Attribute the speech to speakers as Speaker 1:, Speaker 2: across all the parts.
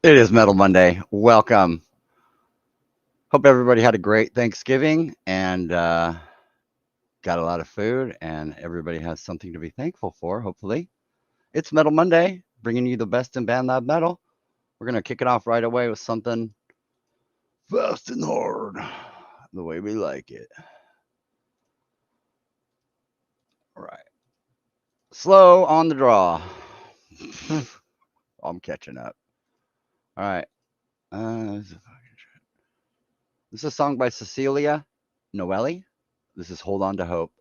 Speaker 1: It is Metal Monday. Welcome. Hope everybody had a great Thanksgiving and got a lot of food, and everybody has something to be thankful for, hopefully. It's Metal Monday, bringing you the best in Band Lab Metal. We're going to kick it off right away with something fast and hard, the way we like it. All right. Slow on the draw. I'm catching up. All right. This is a song by Cecilia Noelli. This is Hold On to Hope.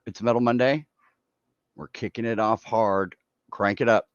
Speaker 1: It's Metal Monday. We're kicking it off hard. Crank it up.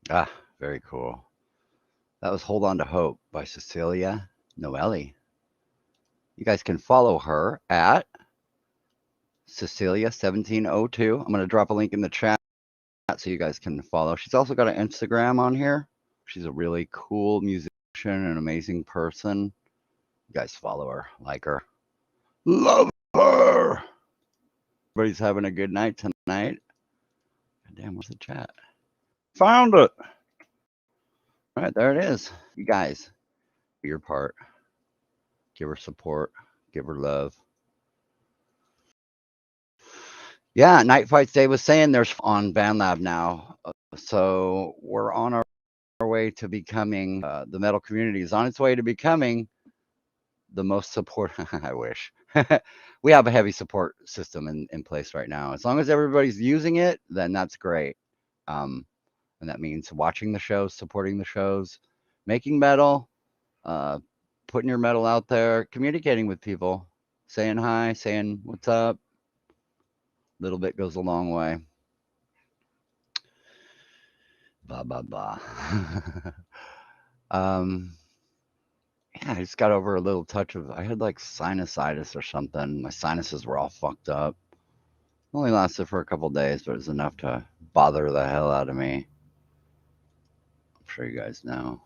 Speaker 1: Ah, very cool. That was Hold On to Hope by Cecilia Noelli. You guys can follow her at Cecilia1702. I'm going to drop a link in the chat so you guys can follow. She's also got an Instagram on here. She's a really cool musician and amazing person. You guys follow her, like her. Love her. Everybody's having a good night tonight. God damn, where's the chat? Found it. All right, there it is. You guys, do your part. Give her support. Give her love. Yeah, Night Fights Day was saying there's on BandLab now. So we're on our way to becoming, the metal community is on its way to becoming the most support. I wish. We have a heavy support system in place right now. As long as everybody's using it, then that's great. And that means watching the shows, supporting the shows, making metal, putting your metal out there, communicating with people, saying hi, saying what's up. Little bit goes a long way. Blah blah blah. Yeah, I just got over a little touch of. I had like sinusitis or something. My sinuses were all fucked up. Only lasted for a couple days, but it was enough to bother the hell out of me. sure you guys know.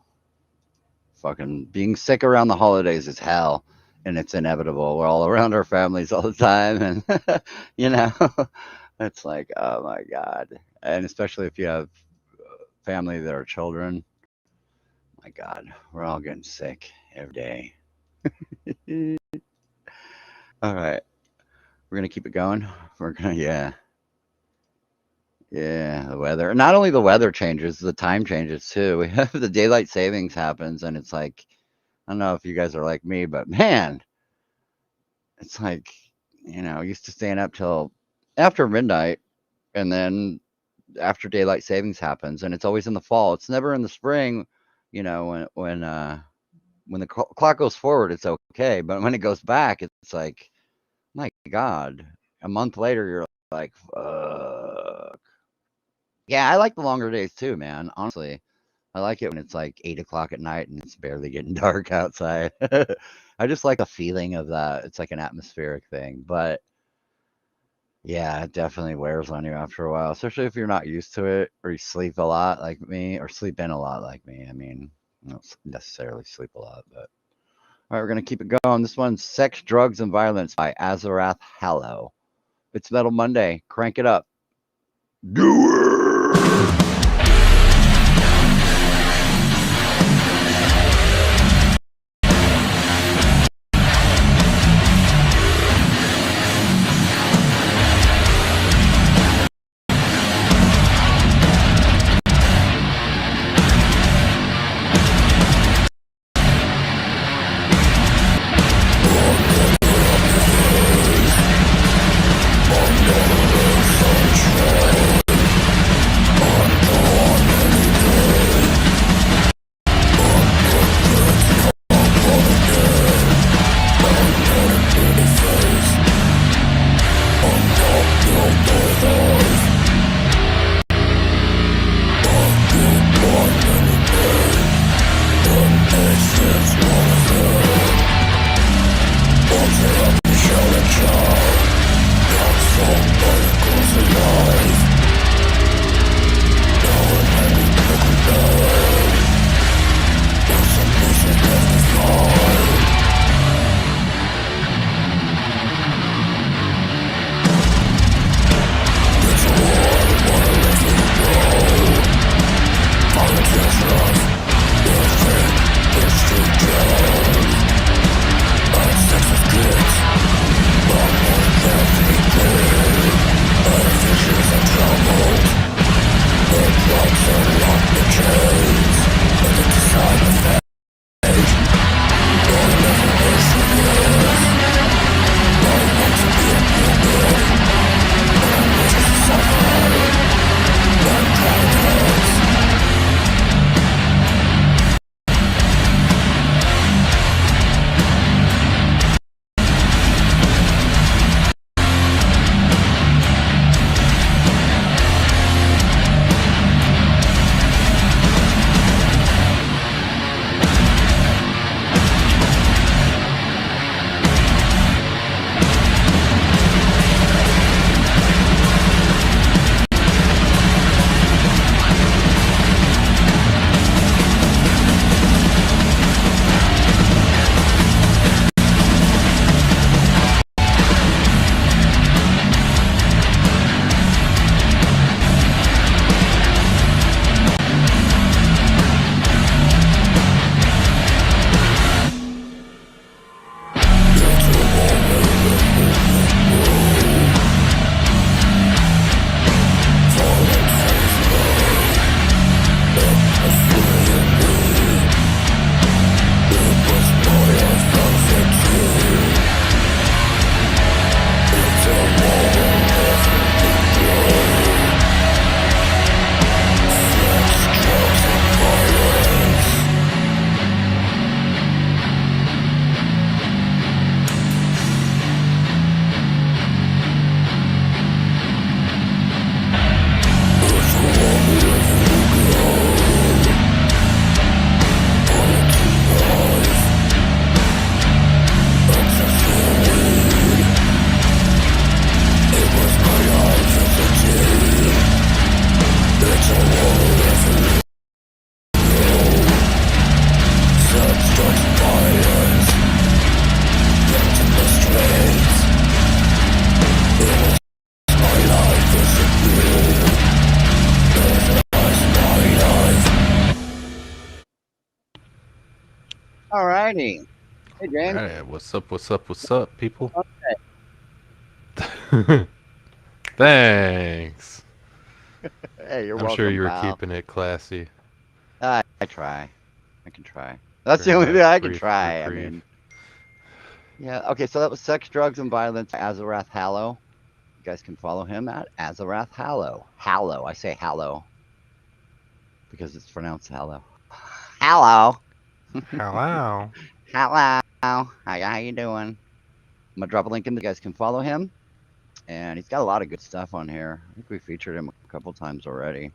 Speaker 1: Fucking being sick around the holidays is hell, and it's inevitable. We're all around our families all the time, and you know, it's like, oh my god. And especially if you have family that are children, my god, we're all getting sick every day. All right, we're gonna keep it going. We're gonna, yeah, yeah. The weather. Not only the weather changes, the time changes too. We have the daylight savings happens, and it's like, I don't know if you guys are like me, but man, it's like, used to staying up till after midnight, and then after daylight savings happens, and it's always in the fall. It's never in the spring, when the clock goes forward, it's okay, but when it goes back, it's like, my God, a month later, you're like, fuck. Yeah, I like the longer days too, man. Honestly, I like it when it's like 8 o'clock at night and it's barely getting dark outside. I just like the feeling of that. It's like an atmospheric thing, but yeah, it definitely wears on you after a while, especially if you're not used to it or you sleep a lot like me or sleep in a lot like me. I mean, I don't necessarily sleep a lot, but all right, we're gonna keep it going. This one's Sex, Drugs, and Violence by Azarath Hallow. It's Metal Monday. Crank it up. Do it! All righty. Hey, James.
Speaker 2: Alright, what's up, people?
Speaker 1: Okay.
Speaker 2: Thanks.
Speaker 1: Hey, you're
Speaker 2: I'm sure
Speaker 1: welcome,
Speaker 2: you were
Speaker 1: pal.
Speaker 2: keeping it classy
Speaker 1: I try. I can try. That's the
Speaker 2: during
Speaker 1: only thing
Speaker 2: that
Speaker 1: I can
Speaker 2: brief
Speaker 1: try. I
Speaker 2: reprieve.
Speaker 1: mean, yeah. Okay, so that was Sex, Drugs, and Violence by Azarath Hallow. You guys can follow him at Azarath Hallow. Hallow. I say Hallow because it's pronounced Hallow. Hallow.
Speaker 2: Hello.
Speaker 1: Hello. How you doing? I'm gonna drop a link in. You guys can follow him, and he's got a lot of good stuff on here. I think we featured him a couple times already,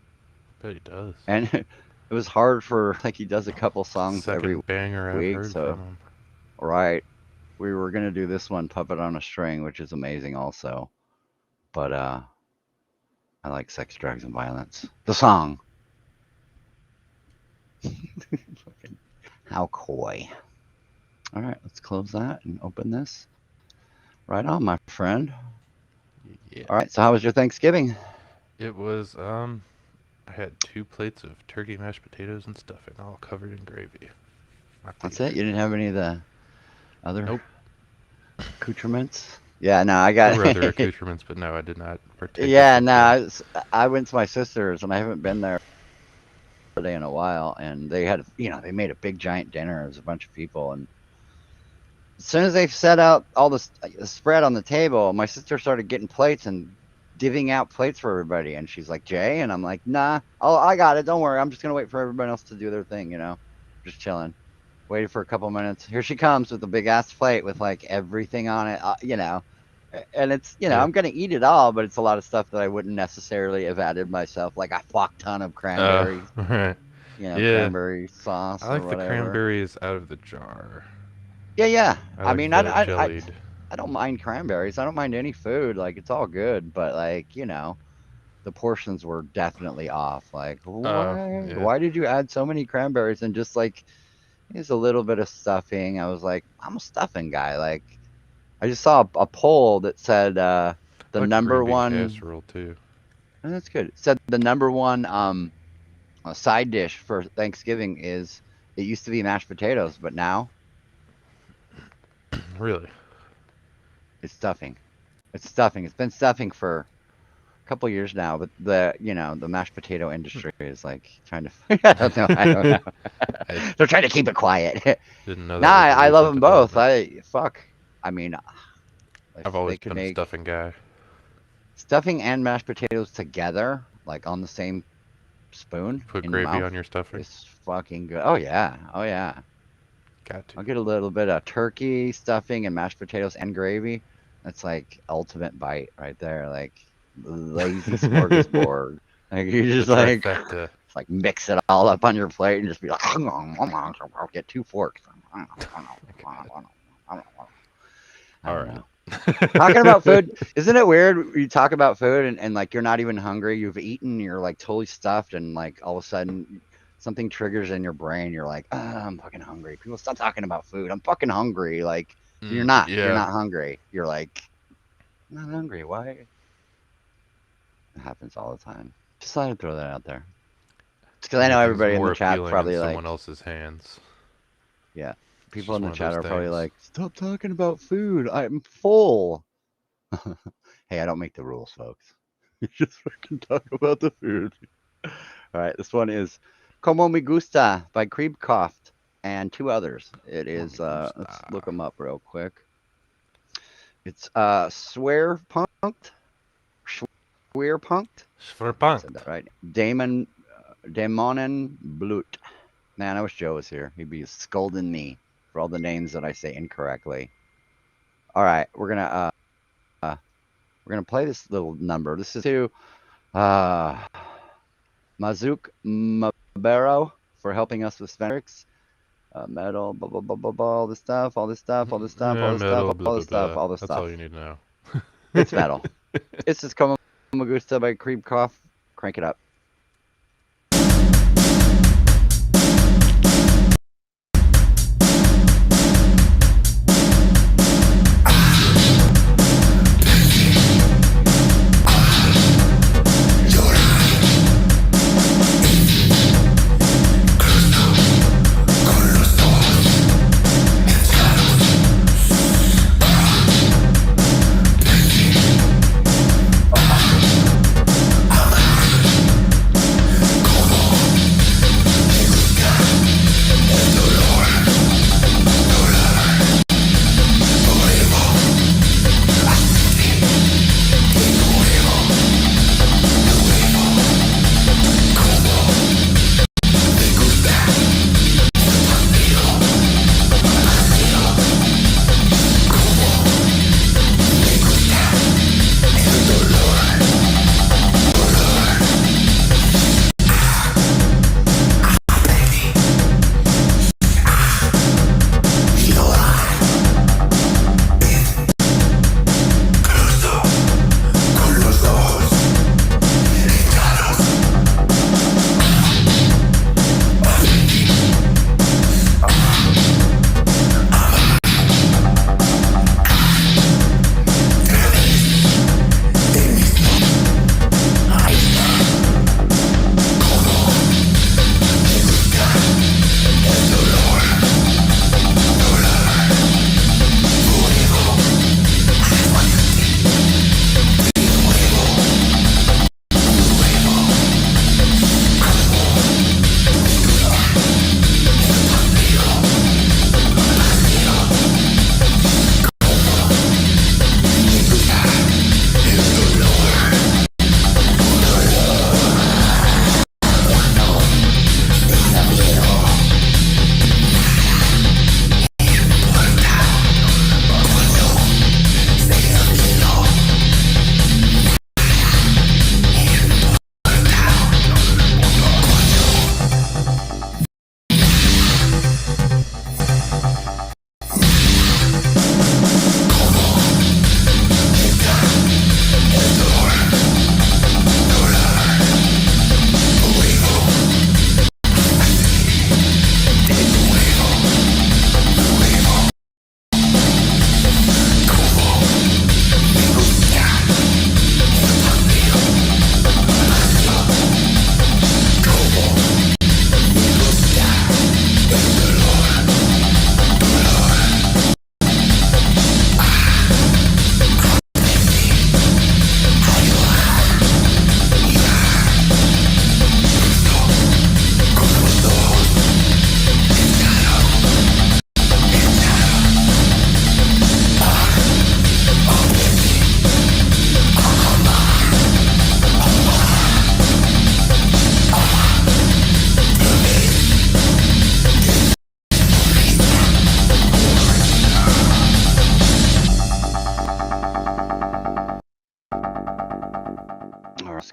Speaker 2: Bet he does.
Speaker 1: and it was hard for like he does a couple songs every
Speaker 2: Second banger I've
Speaker 1: week.
Speaker 2: heard from
Speaker 1: So
Speaker 2: him.
Speaker 1: right, we were gonna do this one, Puppet on a String, which is amazing also. But I like Sex, Drugs, and Violence. The song. How coy. All right, let's close that and open this. Right on, my friend.
Speaker 2: Yeah.
Speaker 1: All right, so how was your Thanksgiving?
Speaker 2: It was, I had 2 plates of turkey mashed potatoes and stuffing, all covered in gravy. My
Speaker 1: That's it?
Speaker 2: favorite.
Speaker 1: You didn't have any of the other
Speaker 2: Nope.
Speaker 1: accoutrements? Yeah, no, I
Speaker 2: There
Speaker 1: got
Speaker 2: were other accoutrements, but no, I did not partake of
Speaker 1: yeah,
Speaker 2: the
Speaker 1: no,
Speaker 2: full.
Speaker 1: I went to my sister's and I haven't been there in a while, and they had, they made a big giant dinner. It was a bunch of people, and as soon as they set out all the spread on the table, my sister started getting plates and divvying out plates for everybody. And she's like, Jay, and I'm like, nah, I got it. Don't worry. I'm just gonna wait for everybody else to do their thing. Just chilling. Waited for a couple minutes. Here she comes with a big ass plate with like everything on it. And it's
Speaker 2: Yeah.
Speaker 1: I'm gonna eat it all, but it's a lot of stuff that I wouldn't necessarily have added myself, like a fuck ton of cranberries,
Speaker 2: Right. Yeah.
Speaker 1: cranberry
Speaker 2: I
Speaker 1: sauce or
Speaker 2: like the
Speaker 1: whatever.
Speaker 2: cranberries out of the jar.
Speaker 1: Yeah, yeah.
Speaker 2: I
Speaker 1: I
Speaker 2: like
Speaker 1: mean,
Speaker 2: the jellied.
Speaker 1: I don't mind cranberries. I don't mind any food. Like it's all good, but like the portions were definitely off. Like
Speaker 2: Yeah.
Speaker 1: why did you add so many cranberries and just like here's a little bit of stuffing? I was like, I'm a stuffing guy. Like I just saw a poll that said
Speaker 2: I
Speaker 1: the
Speaker 2: like the
Speaker 1: number
Speaker 2: green bean
Speaker 1: one.
Speaker 2: casserole too.
Speaker 1: Oh, that's good. It said the number one side dish for Thanksgiving is it used to be mashed potatoes, but now
Speaker 2: Really?
Speaker 1: it's stuffing. It's stuffing. It's been stuffing for a couple years now, but the mashed potato industry is like trying to. I don't know. I don't know.
Speaker 2: I
Speaker 1: They're trying to keep it quiet.
Speaker 2: didn't know
Speaker 1: Nah,
Speaker 2: that was a
Speaker 1: I love
Speaker 2: recent
Speaker 1: them both.
Speaker 2: development.
Speaker 1: I mean,
Speaker 2: I've
Speaker 1: if they
Speaker 2: always
Speaker 1: could
Speaker 2: been a
Speaker 1: make
Speaker 2: stuffing guy.
Speaker 1: stuffing and mashed potatoes together, like on the same
Speaker 2: You
Speaker 1: spoon
Speaker 2: put
Speaker 1: in your
Speaker 2: gravy
Speaker 1: mouth,
Speaker 2: on your stuffing?
Speaker 1: it's fucking good. Oh yeah, oh yeah.
Speaker 2: Got to.
Speaker 1: I'll get a little bit of turkey stuffing and mashed potatoes and gravy. That's like ultimate bite right there. Like lazy smorgasbord. Like you
Speaker 2: The
Speaker 1: just
Speaker 2: trifecta.
Speaker 1: like mix it all up on your plate and just be like, I'll get 2 forks. I
Speaker 2: All
Speaker 1: don't
Speaker 2: right.
Speaker 1: know. Talking about food, isn't it weird? You talk about food and like you're not even hungry. You've eaten, you're like totally stuffed, and like all of a sudden something triggers in your brain. You're like, I'm fucking hungry. People stop talking about food. I'm fucking hungry. Like you're
Speaker 2: Yeah.
Speaker 1: not hungry. You're like, I'm not hungry. Why? It happens all the time. Just thought I'd throw that out there. Because I know
Speaker 2: Everything's
Speaker 1: everybody in the
Speaker 2: more
Speaker 1: chat
Speaker 2: appealing in
Speaker 1: probably
Speaker 2: someone
Speaker 1: like,
Speaker 2: else's hands.
Speaker 1: yeah,
Speaker 2: It's
Speaker 1: people
Speaker 2: just
Speaker 1: in
Speaker 2: one
Speaker 1: the
Speaker 2: of
Speaker 1: chat
Speaker 2: those
Speaker 1: are probably
Speaker 2: things.
Speaker 1: like, stop talking about food. I'm full. Hey, I don't make the rules, folks. You just fucking talk about the food. All right, this one is Como Me Gusta by Creepcoft and two others. It
Speaker 2: Como
Speaker 1: is
Speaker 2: me
Speaker 1: let's look
Speaker 2: gusta.
Speaker 1: them up real quick. It's Swear Punked. Swear Punked. Said
Speaker 2: Verpunkt.
Speaker 1: that right. Damonen Blut. Man, I wish Joe was here. He'd be scolding me for all the names that I say incorrectly. All right, we're gonna play this little number. This is to uh Mazuk Mabero for helping us with Svenrix. Metal, blah, blah, blah, blah, blah, all this stuff, all this stuff, all this stuff, all
Speaker 2: Yeah,
Speaker 1: this stuff,
Speaker 2: metal, blah,
Speaker 1: all
Speaker 2: blah,
Speaker 1: this stuff,
Speaker 2: blah.
Speaker 1: all this
Speaker 2: That's all
Speaker 1: stuff.
Speaker 2: you need to know.
Speaker 1: It's metal. This is Como Magusta by Creepcoff. Crank it up.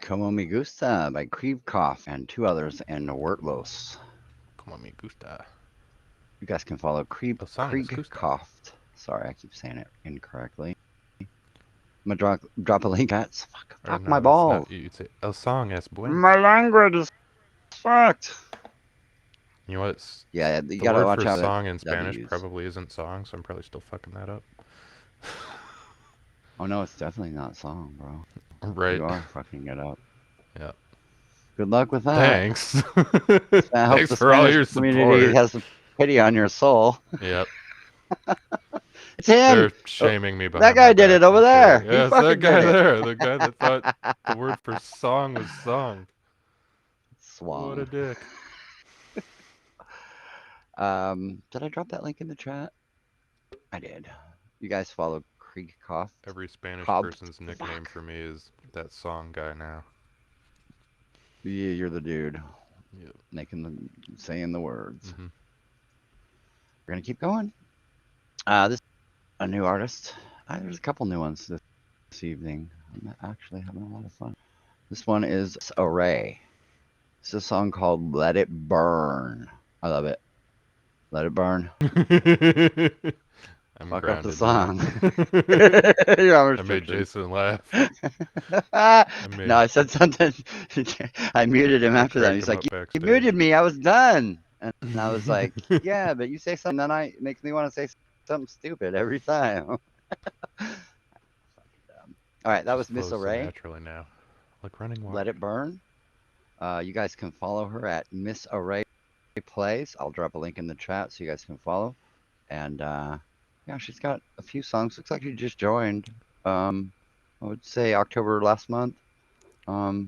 Speaker 1: Como Me Gusta by Krievkoff and two others in Wertlos.
Speaker 2: Como me gusta.
Speaker 1: You guys can follow
Speaker 2: El song is gusta.
Speaker 1: Kriegkoff. Sorry, I keep saying it incorrectly. I'm gonna drop a link at
Speaker 2: Or
Speaker 1: fuck my
Speaker 2: no, it's not.
Speaker 1: balls.
Speaker 2: You'd say El song es bueno.
Speaker 1: My language is fucked.
Speaker 2: You know what?
Speaker 1: Yeah, you
Speaker 2: The
Speaker 1: gotta
Speaker 2: word
Speaker 1: watch
Speaker 2: for
Speaker 1: out at
Speaker 2: song in Spanish
Speaker 1: W's.
Speaker 2: probably isn't song, so I'm probably still fucking that up.
Speaker 1: Oh no, it's definitely not song, bro.
Speaker 2: Right.
Speaker 1: You are fucking it up.
Speaker 2: Yeah.
Speaker 1: Good luck with that.
Speaker 2: Thanks.
Speaker 1: I hope
Speaker 2: Thanks
Speaker 1: the
Speaker 2: for all
Speaker 1: Spanish
Speaker 2: your
Speaker 1: community
Speaker 2: support.
Speaker 1: has pity on your soul.
Speaker 2: Yep.
Speaker 1: It's him.
Speaker 2: They're shaming me
Speaker 1: That
Speaker 2: behind
Speaker 1: guy
Speaker 2: my
Speaker 1: did
Speaker 2: back.
Speaker 1: it over
Speaker 2: I'm sure.
Speaker 1: there. He
Speaker 2: Yeah, it's that
Speaker 1: fucking
Speaker 2: guy
Speaker 1: did it.
Speaker 2: there. The guy that thought the word for song was song. What a
Speaker 1: Swung.
Speaker 2: dick.
Speaker 1: Did I drop that link in the chat? I did. You guys follow Kriegkoff?
Speaker 2: Every Spanish
Speaker 1: Cobb?
Speaker 2: person's nickname
Speaker 1: Fuck.
Speaker 2: for me is that song guy now.
Speaker 1: Yeah, you're the dude
Speaker 2: Yep.
Speaker 1: saying the words.
Speaker 2: Mm-hmm.
Speaker 1: We're gonna keep going. This is a new artist. There's a couple new ones this evening. I'm actually having a lot of fun. This one is Array. It's a song called "Let It Burn." I love it. Let it burn.
Speaker 2: I'm
Speaker 1: Fuck up the
Speaker 2: grounded now.
Speaker 1: song. You're
Speaker 2: I made
Speaker 1: restriction.
Speaker 2: Jason laugh.
Speaker 1: No, I said something. I muted him
Speaker 2: I
Speaker 1: after that.
Speaker 2: cracked
Speaker 1: He's
Speaker 2: him
Speaker 1: like,
Speaker 2: up
Speaker 1: "You
Speaker 2: backstage.
Speaker 1: muted me. I was done." And I was like, "Yeah, but you say something, then it makes me want to say something stupid every time." Fucking dumb. All right, that was
Speaker 2: Just
Speaker 1: Miss
Speaker 2: flows so
Speaker 1: Array.
Speaker 2: naturally now. Like running water.
Speaker 1: Let it burn. You guys can follow her at Miss Array Plays. I'll drop a link in the chat so you guys can follow. And yeah, she's got a few songs. Looks like she just joined. I would say October last month.
Speaker 2: Yeah.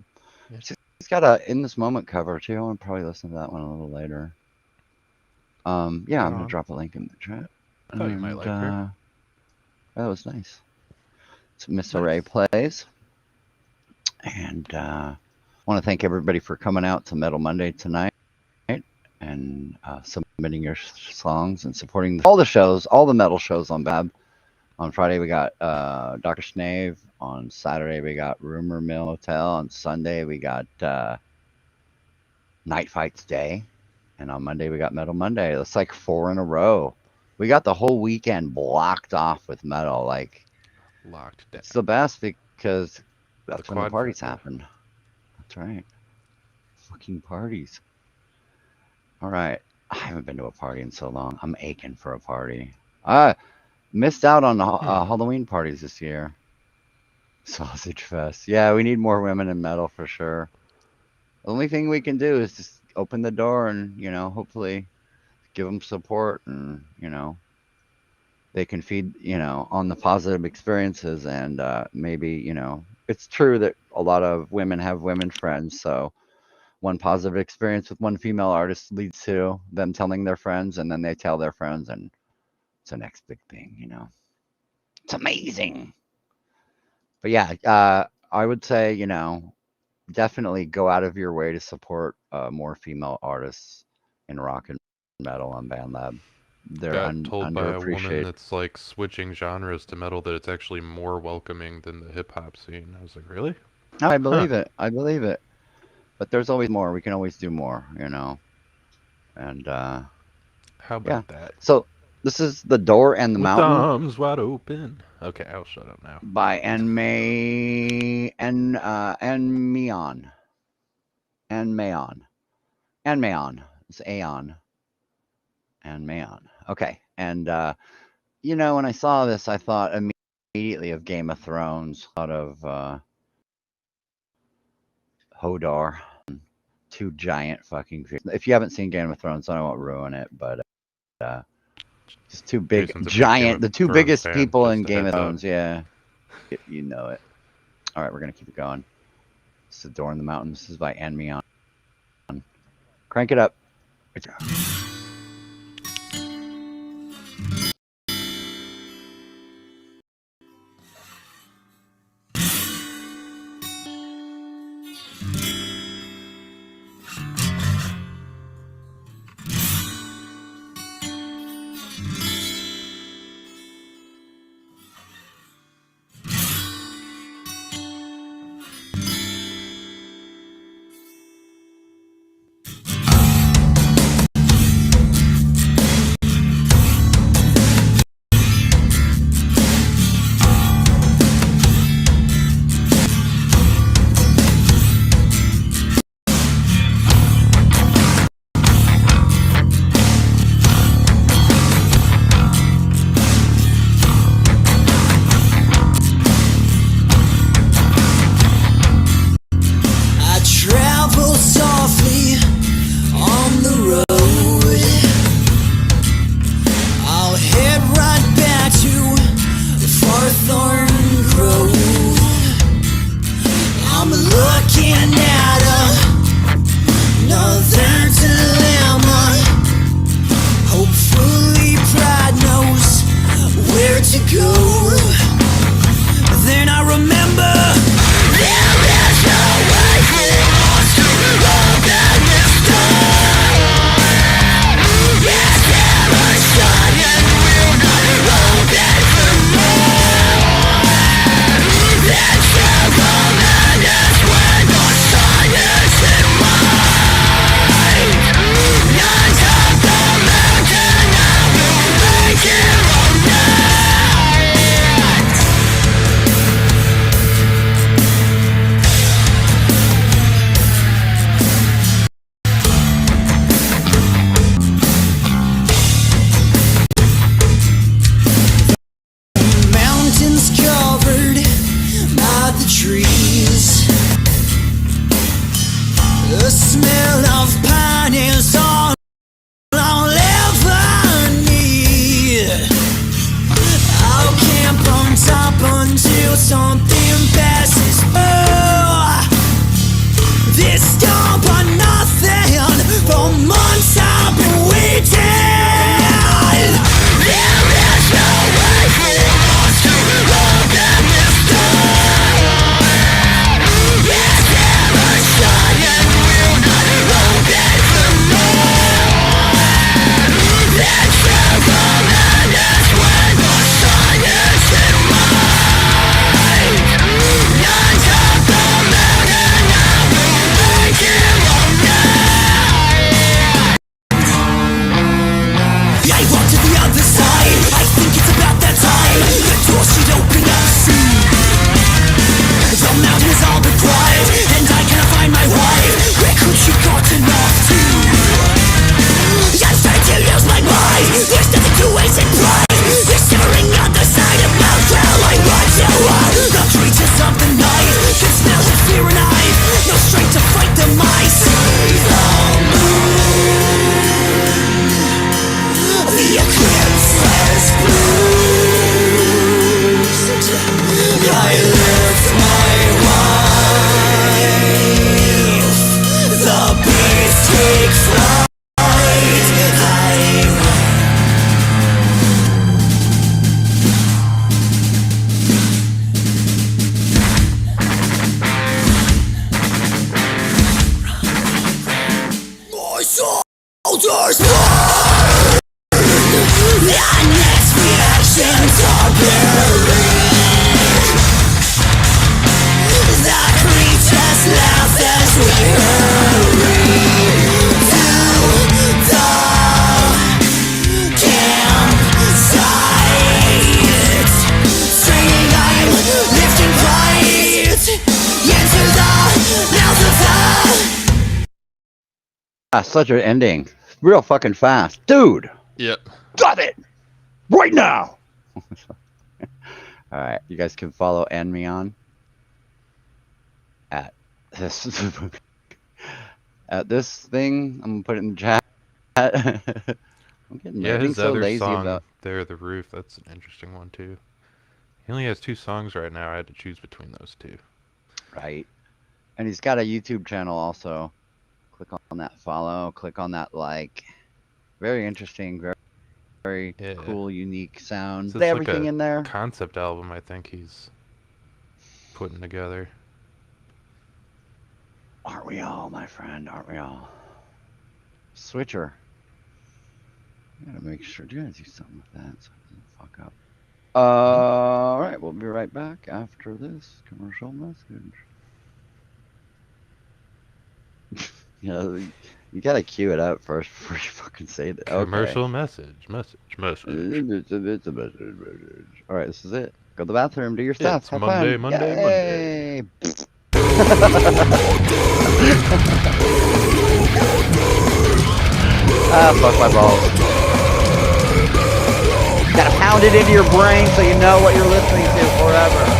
Speaker 1: She's got a In This Moment cover too. I want to probably listen to that one a little later. Yeah,
Speaker 2: Right
Speaker 1: I'm gonna
Speaker 2: on.
Speaker 1: drop a link in the chat.
Speaker 2: I thought you might like her.
Speaker 1: That was nice. It's Miss
Speaker 2: Nice.
Speaker 1: Array Plays. And I want to thank everybody for coming out to Metal Monday tonight and submitting your songs and supporting all the shows, all the metal shows on Bab. On Friday, we got Dr. Snave. On Saturday, we got Rumor Mill Hotel. On Sunday, we got Night Fights Day. And on Monday, we got Metal Monday. That's like 4 in a row. We got the whole weekend blocked off with metal. Like,
Speaker 2: Locked down.
Speaker 1: it's the best because that's when the
Speaker 2: quad
Speaker 1: parties
Speaker 2: factor.
Speaker 1: happen. That's right. Fucking parties. All right. I haven't been to a party in so long. I'm aching for a party. Missed out on Halloween parties this year. Sausage Fest. Yeah, we need more women in metal for sure. The only thing we can do is just open the door and, hopefully give them support and, they can feed, on the positive experiences and maybe, it's true that a lot of women have women friends. So one positive experience with one female artist leads to them telling their friends and then they tell their friends and it's the next big thing, It's amazing. But yeah, I would say, definitely go out of your way to support more female artists in rock and metal on BandLab. They're
Speaker 2: Got told by a woman
Speaker 1: underappreciated.
Speaker 2: that's like switching genres to metal that it's actually more welcoming than the hip hop scene. I was like, really?
Speaker 1: No, I
Speaker 2: Huh.
Speaker 1: believe it. I believe it. But there's always more. We can always do more, And
Speaker 2: How
Speaker 1: yeah.
Speaker 2: about that?
Speaker 1: So this is The Door and the
Speaker 2: With the
Speaker 1: Mountain
Speaker 2: arms wide open. Okay, I'll shut up now.
Speaker 1: by Enmeon. Enmeon. It's Aeon. Enmeon. Okay. And when I saw this, I thought immediately of Game of Thrones. Thought of Hodor. Two giant fucking creatures. If you haven't seen Game of Thrones, I won't ruin it, but just two big,
Speaker 2: Jason's a big Game
Speaker 1: giant,
Speaker 2: of
Speaker 1: the two
Speaker 2: Thrones
Speaker 1: biggest
Speaker 2: fan,
Speaker 1: people in
Speaker 2: just a
Speaker 1: Game of
Speaker 2: heads up.
Speaker 1: Thrones. Yeah, you know it. All right, we're gonna keep it going. It's The Door in the Mountain. This is by Enmeon. Crank it up.
Speaker 3: the trees. The smell of pine is all I'll ever need. I'll camp on top until something passes. Oh, this stomp on nothing. For months I've been waiting. There is no way for us to open this door. It's never shut and we'll not open for more. Let's travel and that's when the sun is in light. On top the mountain I will wait here all night. I walk to the other side. I think it's about that time. The door should open up soon. The mountain is all but quiet, and I cannot find my wife. Where could she gotten off to? I'm trying to use my mind. There's nothing to waste and pride. They're shivering on the side of Mount Trail. I want to the creatures of the night can smell the fear and I no strength to fight the mice. The moon, the eclipse has bruised. I lift my wife. The beasts take flight. My soldiers burn. The next reactions are buried. The creatures laugh as we hurry to the campsite. Straining I'm lifting pride into the mouth of the.
Speaker 1: Such an ending. Real fucking fast. Dude,
Speaker 2: Yep.
Speaker 1: got it! Right now! Alright, you guys can follow and me on at this at this thing. I'm gonna put it in the chat. I'm getting
Speaker 2: Yeah,
Speaker 1: being
Speaker 2: his
Speaker 1: so
Speaker 2: other
Speaker 1: lazy
Speaker 2: song,
Speaker 1: about
Speaker 2: There the Roof, that's an interesting one too. He only has 2 songs right now. I had to choose between those 2.
Speaker 1: right. And he's got a YouTube channel also. Click on that follow, click on that like. Very interesting, very
Speaker 2: Yeah.
Speaker 1: cool, unique sound.
Speaker 2: So
Speaker 1: Put
Speaker 2: it's like
Speaker 1: everything
Speaker 2: a
Speaker 1: in there.
Speaker 2: concept album I think he's putting together.
Speaker 1: Aren't we all, my friend? Aren't we all? Switcher. I gotta make sure. Do you gotta do something with that so it doesn't fuck up. All right, we'll be right back after this commercial message. You gotta cue it up first before you fucking say that.
Speaker 2: Commercial
Speaker 1: Okay.
Speaker 2: message.
Speaker 1: It's a message. All right, this is it. Go to the bathroom, do your stuff,
Speaker 2: It's
Speaker 1: have
Speaker 2: Monday,
Speaker 1: fun.
Speaker 2: Monday, Monday.
Speaker 1: Yay! Fuck my balls. Gotta pound it into your brain so you know what you're listening to forever.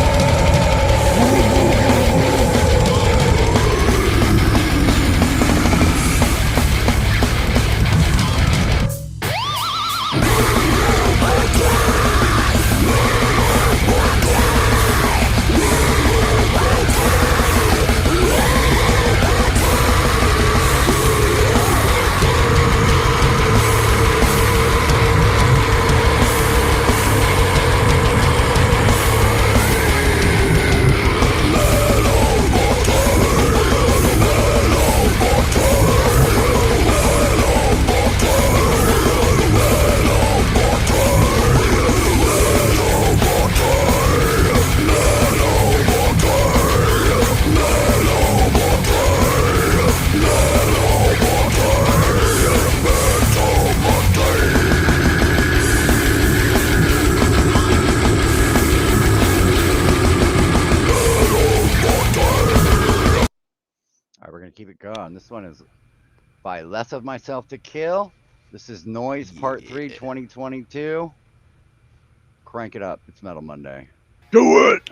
Speaker 1: Keep it going. This one is by Less of Myself to Kill. This is Noise Part 3 2022. Crank it up. It's Metal Monday. Do it!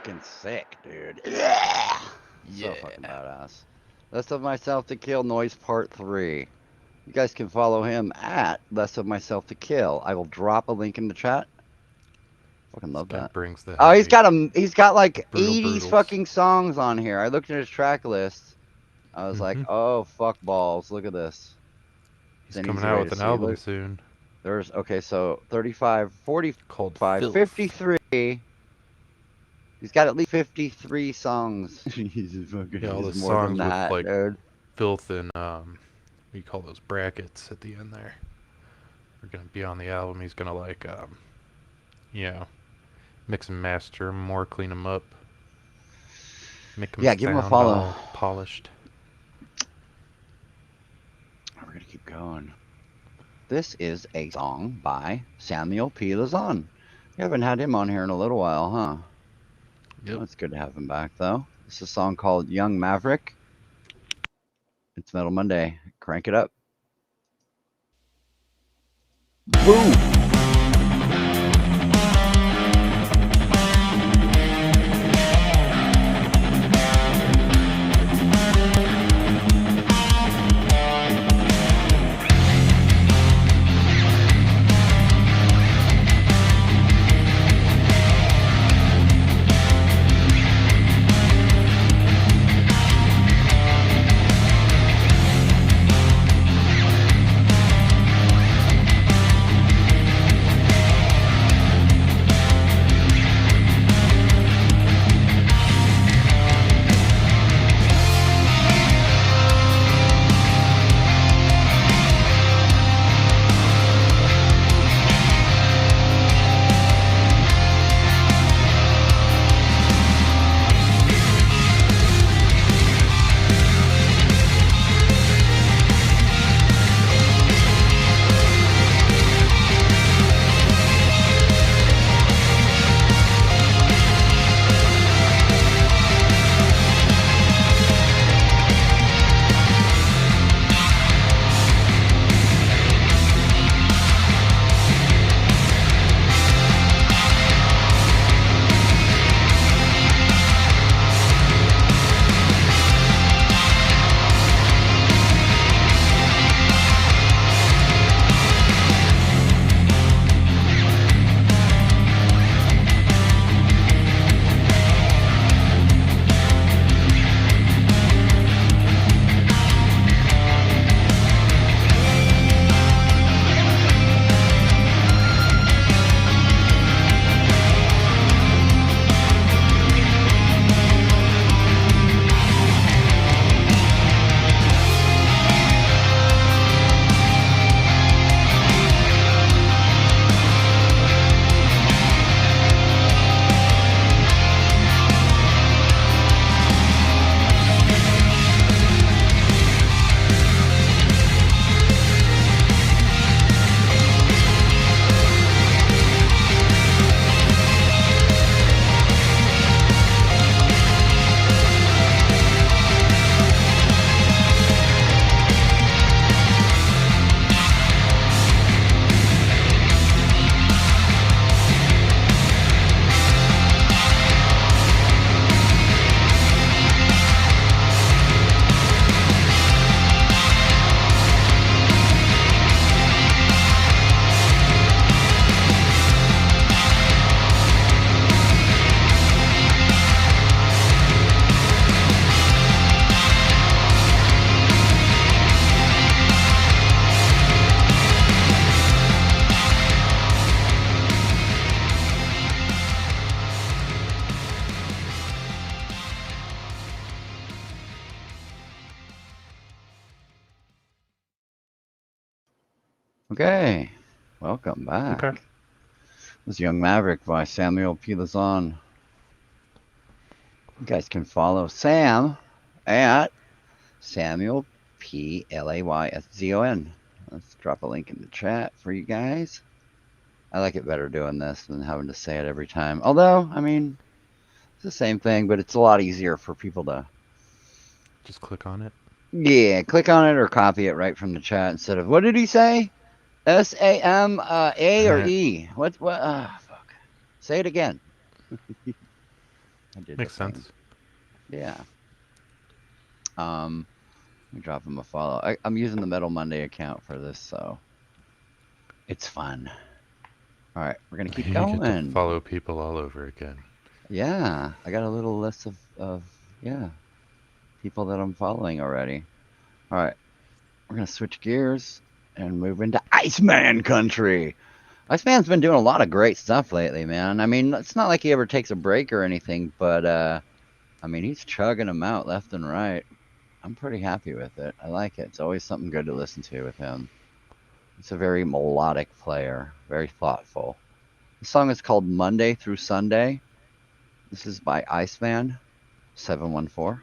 Speaker 1: fucking sick, dude. Yeah. So fucking
Speaker 2: Yeah.
Speaker 1: badass. Less of Myself to Kill Noise Part 3. You guys can follow him at Less of Myself to Kill. I will drop a link in the chat. Fucking
Speaker 2: This
Speaker 1: love
Speaker 2: guy
Speaker 1: that.
Speaker 2: brings the
Speaker 1: Oh,
Speaker 2: heavy.
Speaker 1: he's got like
Speaker 2: Brutal
Speaker 1: 80s
Speaker 2: brutals.
Speaker 1: fucking songs on here. I looked at his track list. I was like,
Speaker 2: Mm-hmm.
Speaker 1: oh fuck balls, look at this. It's
Speaker 2: He's
Speaker 1: an
Speaker 2: coming
Speaker 1: easy
Speaker 2: out
Speaker 1: way
Speaker 2: with
Speaker 1: to
Speaker 2: an
Speaker 1: see.
Speaker 2: album
Speaker 1: Look,
Speaker 2: soon
Speaker 1: there's okay, so 35,
Speaker 2: called
Speaker 1: 45,
Speaker 2: Filth.
Speaker 1: 53. He's got at least 53 songs.
Speaker 2: Yeah, all
Speaker 1: He's
Speaker 2: the
Speaker 1: more than
Speaker 2: songs with
Speaker 1: that,
Speaker 2: like
Speaker 1: dude.
Speaker 2: filth and what do you call those brackets at the end there? Are gonna be on the album. He's gonna like you know, mix and master 'em more, clean them up, make them
Speaker 1: Yeah, give him a
Speaker 2: sound
Speaker 1: follow.
Speaker 2: all polished.
Speaker 1: We're gonna keep going. This is a song by Samuel P. Lazan. We haven't had him on here in a little while, huh?
Speaker 2: Yep.
Speaker 1: Well, it's good to have him back, though. This is a song called Young Maverick. It's Metal Monday. Crank it up. Boom! Okay, welcome back.
Speaker 2: Okay.
Speaker 1: This is Young Maverick by Samuel P. Lazan. You guys can follow Sam at Samuel P. Layszon. Let's drop a link in the chat for you guys. I like it better doing this than having to say it every time. Although, I mean, it's the same thing, but it's a lot easier for people to
Speaker 2: Just click on it.
Speaker 1: yeah, click on it or copy it right from the chat instead of what did he say? SAM A or E? What fuck. Say it again. I did
Speaker 2: Makes
Speaker 1: the thing.
Speaker 2: sense.
Speaker 1: Yeah. Let me drop him a follow. I'm using the Metal Monday account for this, so it's fun. All right, we're gonna keep
Speaker 2: You get to
Speaker 1: going.
Speaker 2: follow people all over again.
Speaker 1: Yeah, I got a little list of yeah people that I'm following already. All right, we're gonna switch gears and move into Iceman country. Iceman's been doing a lot of great stuff lately, man. I mean, it's not like he ever takes a break or anything, but I mean, he's chugging them out left and right. I'm pretty happy with it. I like it. It's always something good to listen to with him. He's a very melodic player, very thoughtful. The song is called Monday Through Sunday. This is by Iceman 714.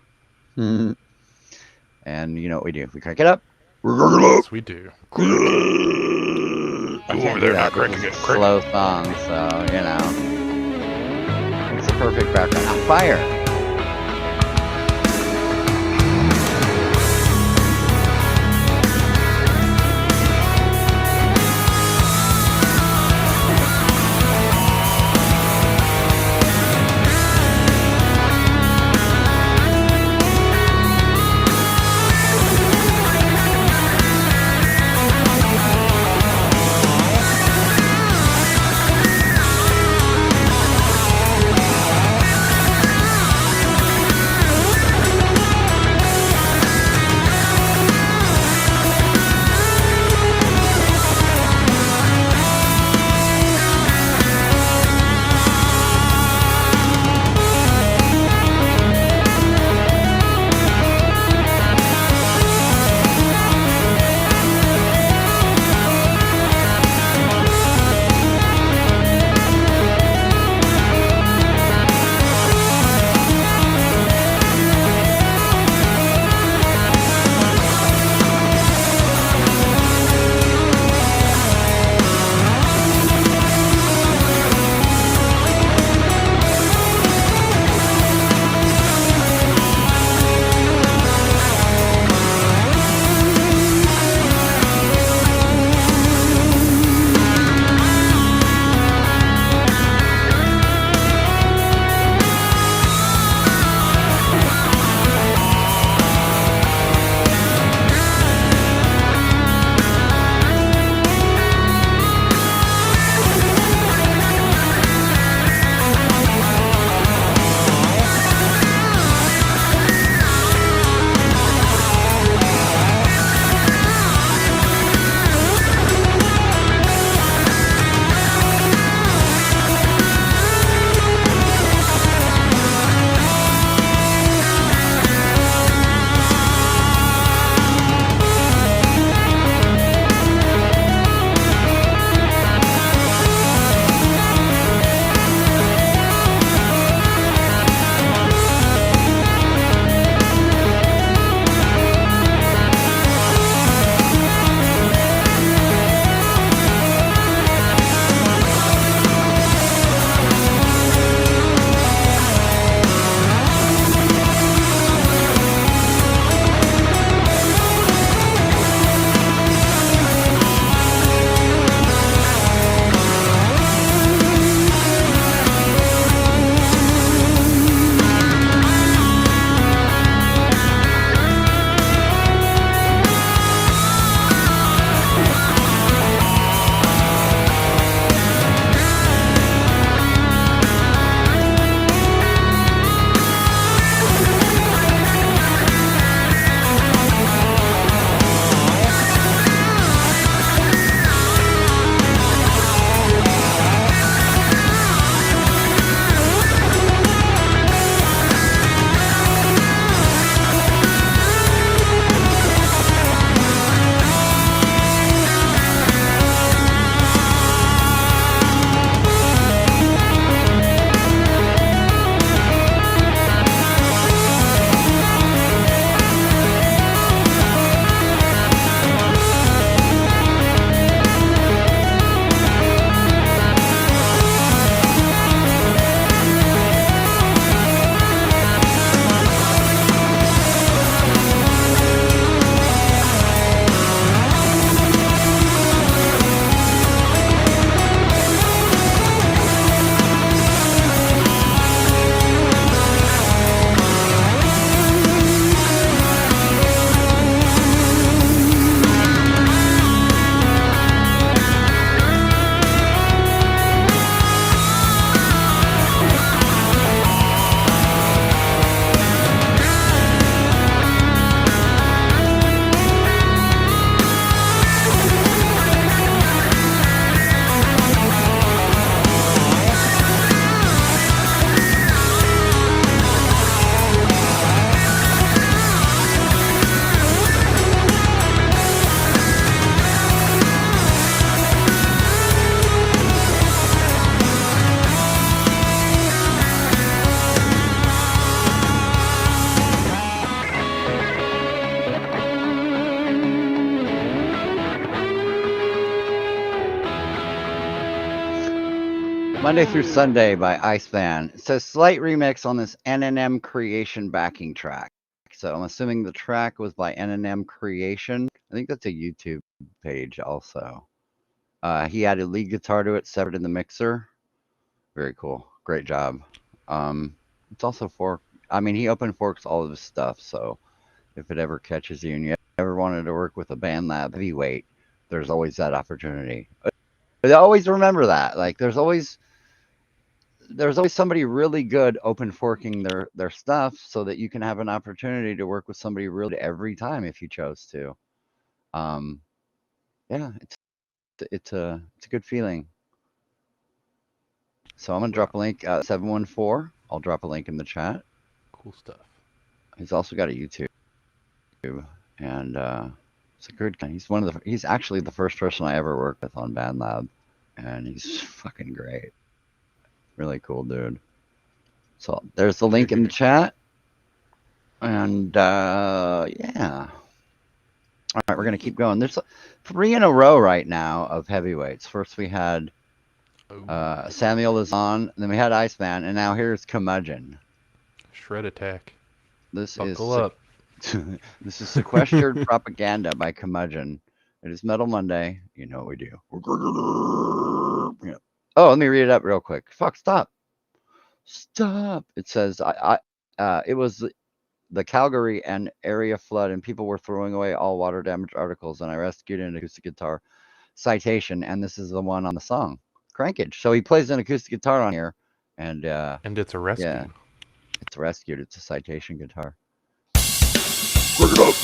Speaker 1: And you know what we do? We crank it up. We're crank it up.
Speaker 2: Yes, we do. Crank it.
Speaker 1: I
Speaker 2: Go over
Speaker 1: can't do
Speaker 2: there, not
Speaker 1: that because
Speaker 2: cranking it.
Speaker 1: it's a
Speaker 2: Crank
Speaker 1: slow
Speaker 2: it.
Speaker 1: song, so you know. It's a perfect background. Ah, fire! Monday through Sunday by Iceman. It says slight remix on this NNM Creation backing track. So I'm assuming the track was by NNM Creation. I think that's a YouTube page also. He added lead guitar to it, severed in the mixer. Very cool. Great job. It's also fork. I mean, he open forks all of his stuff. So if it ever catches you and you ever wanted to work with a BandLab heavyweight, there's always that opportunity. But always remember that. Like, there's always somebody really good open forking their stuff so that you can have an opportunity to work with somebody really every time if you chose to. Um, yeah, it's a good feeling. So I'm gonna drop a link 714. I'll drop a link in the chat.
Speaker 2: Cool stuff.
Speaker 1: He's also got a YouTube, and it's a good guy. He's actually the first person I ever worked with on BandLab, and he's fucking great. Really cool dude. So there's the link in the chat. And yeah. All right, we're going to keep going. There's 3 in a row right now of heavyweights. First we had Samuel Lazan, then we had Iceman, and now here's Curmudgeon.
Speaker 2: Shred Attack.
Speaker 1: Buckle
Speaker 2: up.
Speaker 1: This is Sequestered Propaganda by Curmudgeon. It is Metal Monday. You know what we do. Yeah. Oh, let me read it up real quick. Fuck, stop. It says it was the Calgary and area flood, and people were throwing away all water damage articles, and I rescued an acoustic guitar citation, and this is the one on the song Crankage. So he plays an acoustic guitar on here, and
Speaker 2: it's a rescue.
Speaker 1: Yeah, it's rescued. It's a citation guitar.
Speaker 3: Bring it up.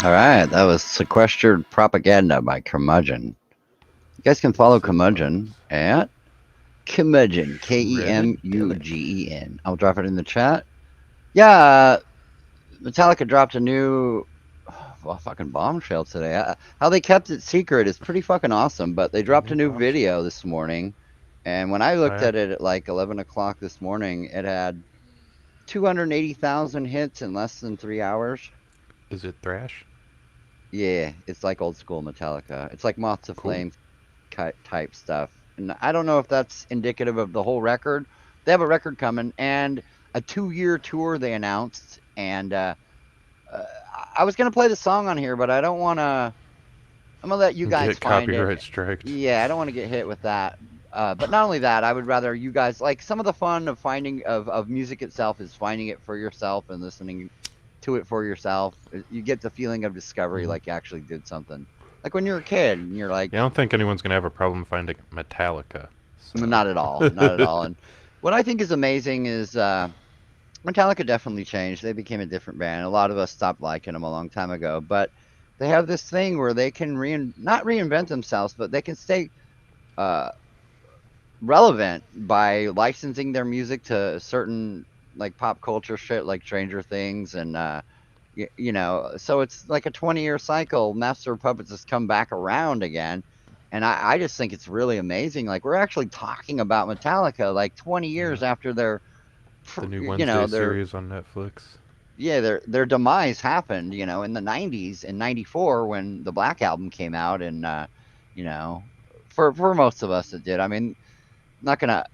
Speaker 1: All right, that was Sequestered Propaganda by Curmudgeon. You guys can follow
Speaker 2: Yes, it
Speaker 1: Curmudgeon
Speaker 2: was.
Speaker 1: at Curmudgeon,
Speaker 2: Shredded Billet.
Speaker 1: Kemugen. I'll drop it in the chat. Yeah, Metallica dropped a new, well, fucking bombshell today. How they kept it secret is pretty fucking awesome, but they
Speaker 2: A
Speaker 1: dropped a
Speaker 2: new
Speaker 1: new
Speaker 2: bombshell.
Speaker 1: video this morning. And when I
Speaker 2: Oh
Speaker 1: looked
Speaker 2: yeah.
Speaker 1: at it at like 11 o'clock this morning, it had 280,000 hits in less than 3 hours.
Speaker 2: Is it thrash?
Speaker 1: Yeah, it's like old school Metallica. It's like Moth to
Speaker 2: Cool.
Speaker 1: Flame type stuff. And I don't know if that's indicative of the whole record. They have a record coming and a 2-year tour they announced. And uh, I was gonna play the song on here, but I don't want to. I'm gonna let you guys
Speaker 2: Get
Speaker 1: find it.
Speaker 2: copyright striked.
Speaker 1: Yeah, I don't want to get hit with that. But not only that, I would rather you guys like some of the fun of finding of music itself is finding it for yourself and listening to it for yourself. You get the feeling of discovery,
Speaker 2: Mhm.
Speaker 1: like you actually did something. Like when you're a kid and you're like,
Speaker 2: Yeah, I don't think anyone's gonna have a problem finding Metallica. So.
Speaker 1: not at all, not at all. And what I think is amazing is Metallica definitely changed. They became a different band. A lot of us stopped liking them a long time ago, but they have this thing where they can not reinvent themselves, but they can stay uh, relevant by licensing their music to certain like pop culture shit like Stranger Things and so it's like a 20-year cycle. Master of Puppets has come back around again. And I just think it's really amazing. Like we're actually talking about Metallica like 20
Speaker 2: Yeah.
Speaker 1: years after
Speaker 2: The new Wednesday
Speaker 1: their
Speaker 2: series on Netflix.
Speaker 1: yeah, their demise happened, in the 90s in 94 when the Black Album came out and you know, for most of us it did. I mean, not going to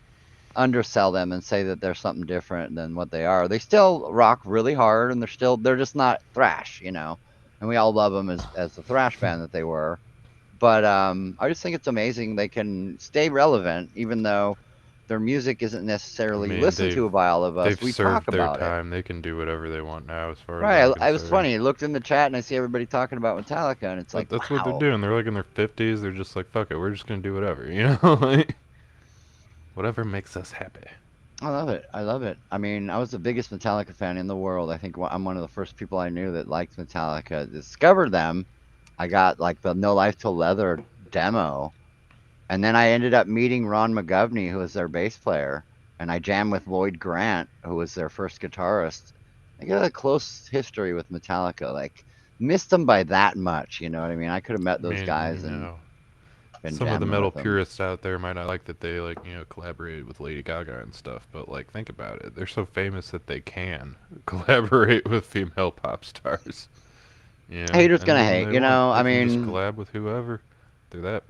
Speaker 1: undersell them and say that they're something different than what they are. They still rock really hard and they're just not thrash. And we all love them as the thrash band that they were. But I just think it's amazing they can stay relevant even though their music isn't
Speaker 2: I
Speaker 1: necessarily
Speaker 2: mean,
Speaker 1: listened
Speaker 2: they've
Speaker 1: to by all of us.
Speaker 2: they've
Speaker 1: We talk
Speaker 2: served their
Speaker 1: about it.
Speaker 2: time. They can do whatever they want now, as far as
Speaker 1: Right.
Speaker 2: I'm
Speaker 1: I was
Speaker 2: concerned.
Speaker 1: funny. I looked in the chat and I see everybody talking about Metallica, and it's like,
Speaker 2: That's what they're
Speaker 1: wow,
Speaker 2: doing. They're like in their 50s. They're just like, fuck it, we're just gonna do whatever, you know, like whatever makes us happy.
Speaker 1: I love it. I love it. I mean, I was the biggest Metallica fan in the world. I think I'm one of the first people I knew that liked Metallica. Discovered them. I got like the No Life Till Leather demo, and then I ended up meeting Ron McGovney, who was their bass player, and I jammed with Lloyd Grant, who was their first guitarist. I got a close history with Metallica. Like, missed them by that much. You know what I mean? I could have met
Speaker 2: I
Speaker 1: those
Speaker 2: mean,
Speaker 1: guys and been
Speaker 2: some of the
Speaker 1: jamming
Speaker 2: metal
Speaker 1: with them.
Speaker 2: purists out there might not like that they collaborated with Lady Gaga and stuff, but like think about it. They're so famous that they can collaborate with female pop stars.
Speaker 1: Haters
Speaker 2: And
Speaker 1: gonna
Speaker 2: when
Speaker 1: hate.
Speaker 2: they want,
Speaker 1: I
Speaker 2: they can just
Speaker 1: mean,
Speaker 2: collab with whoever. They're that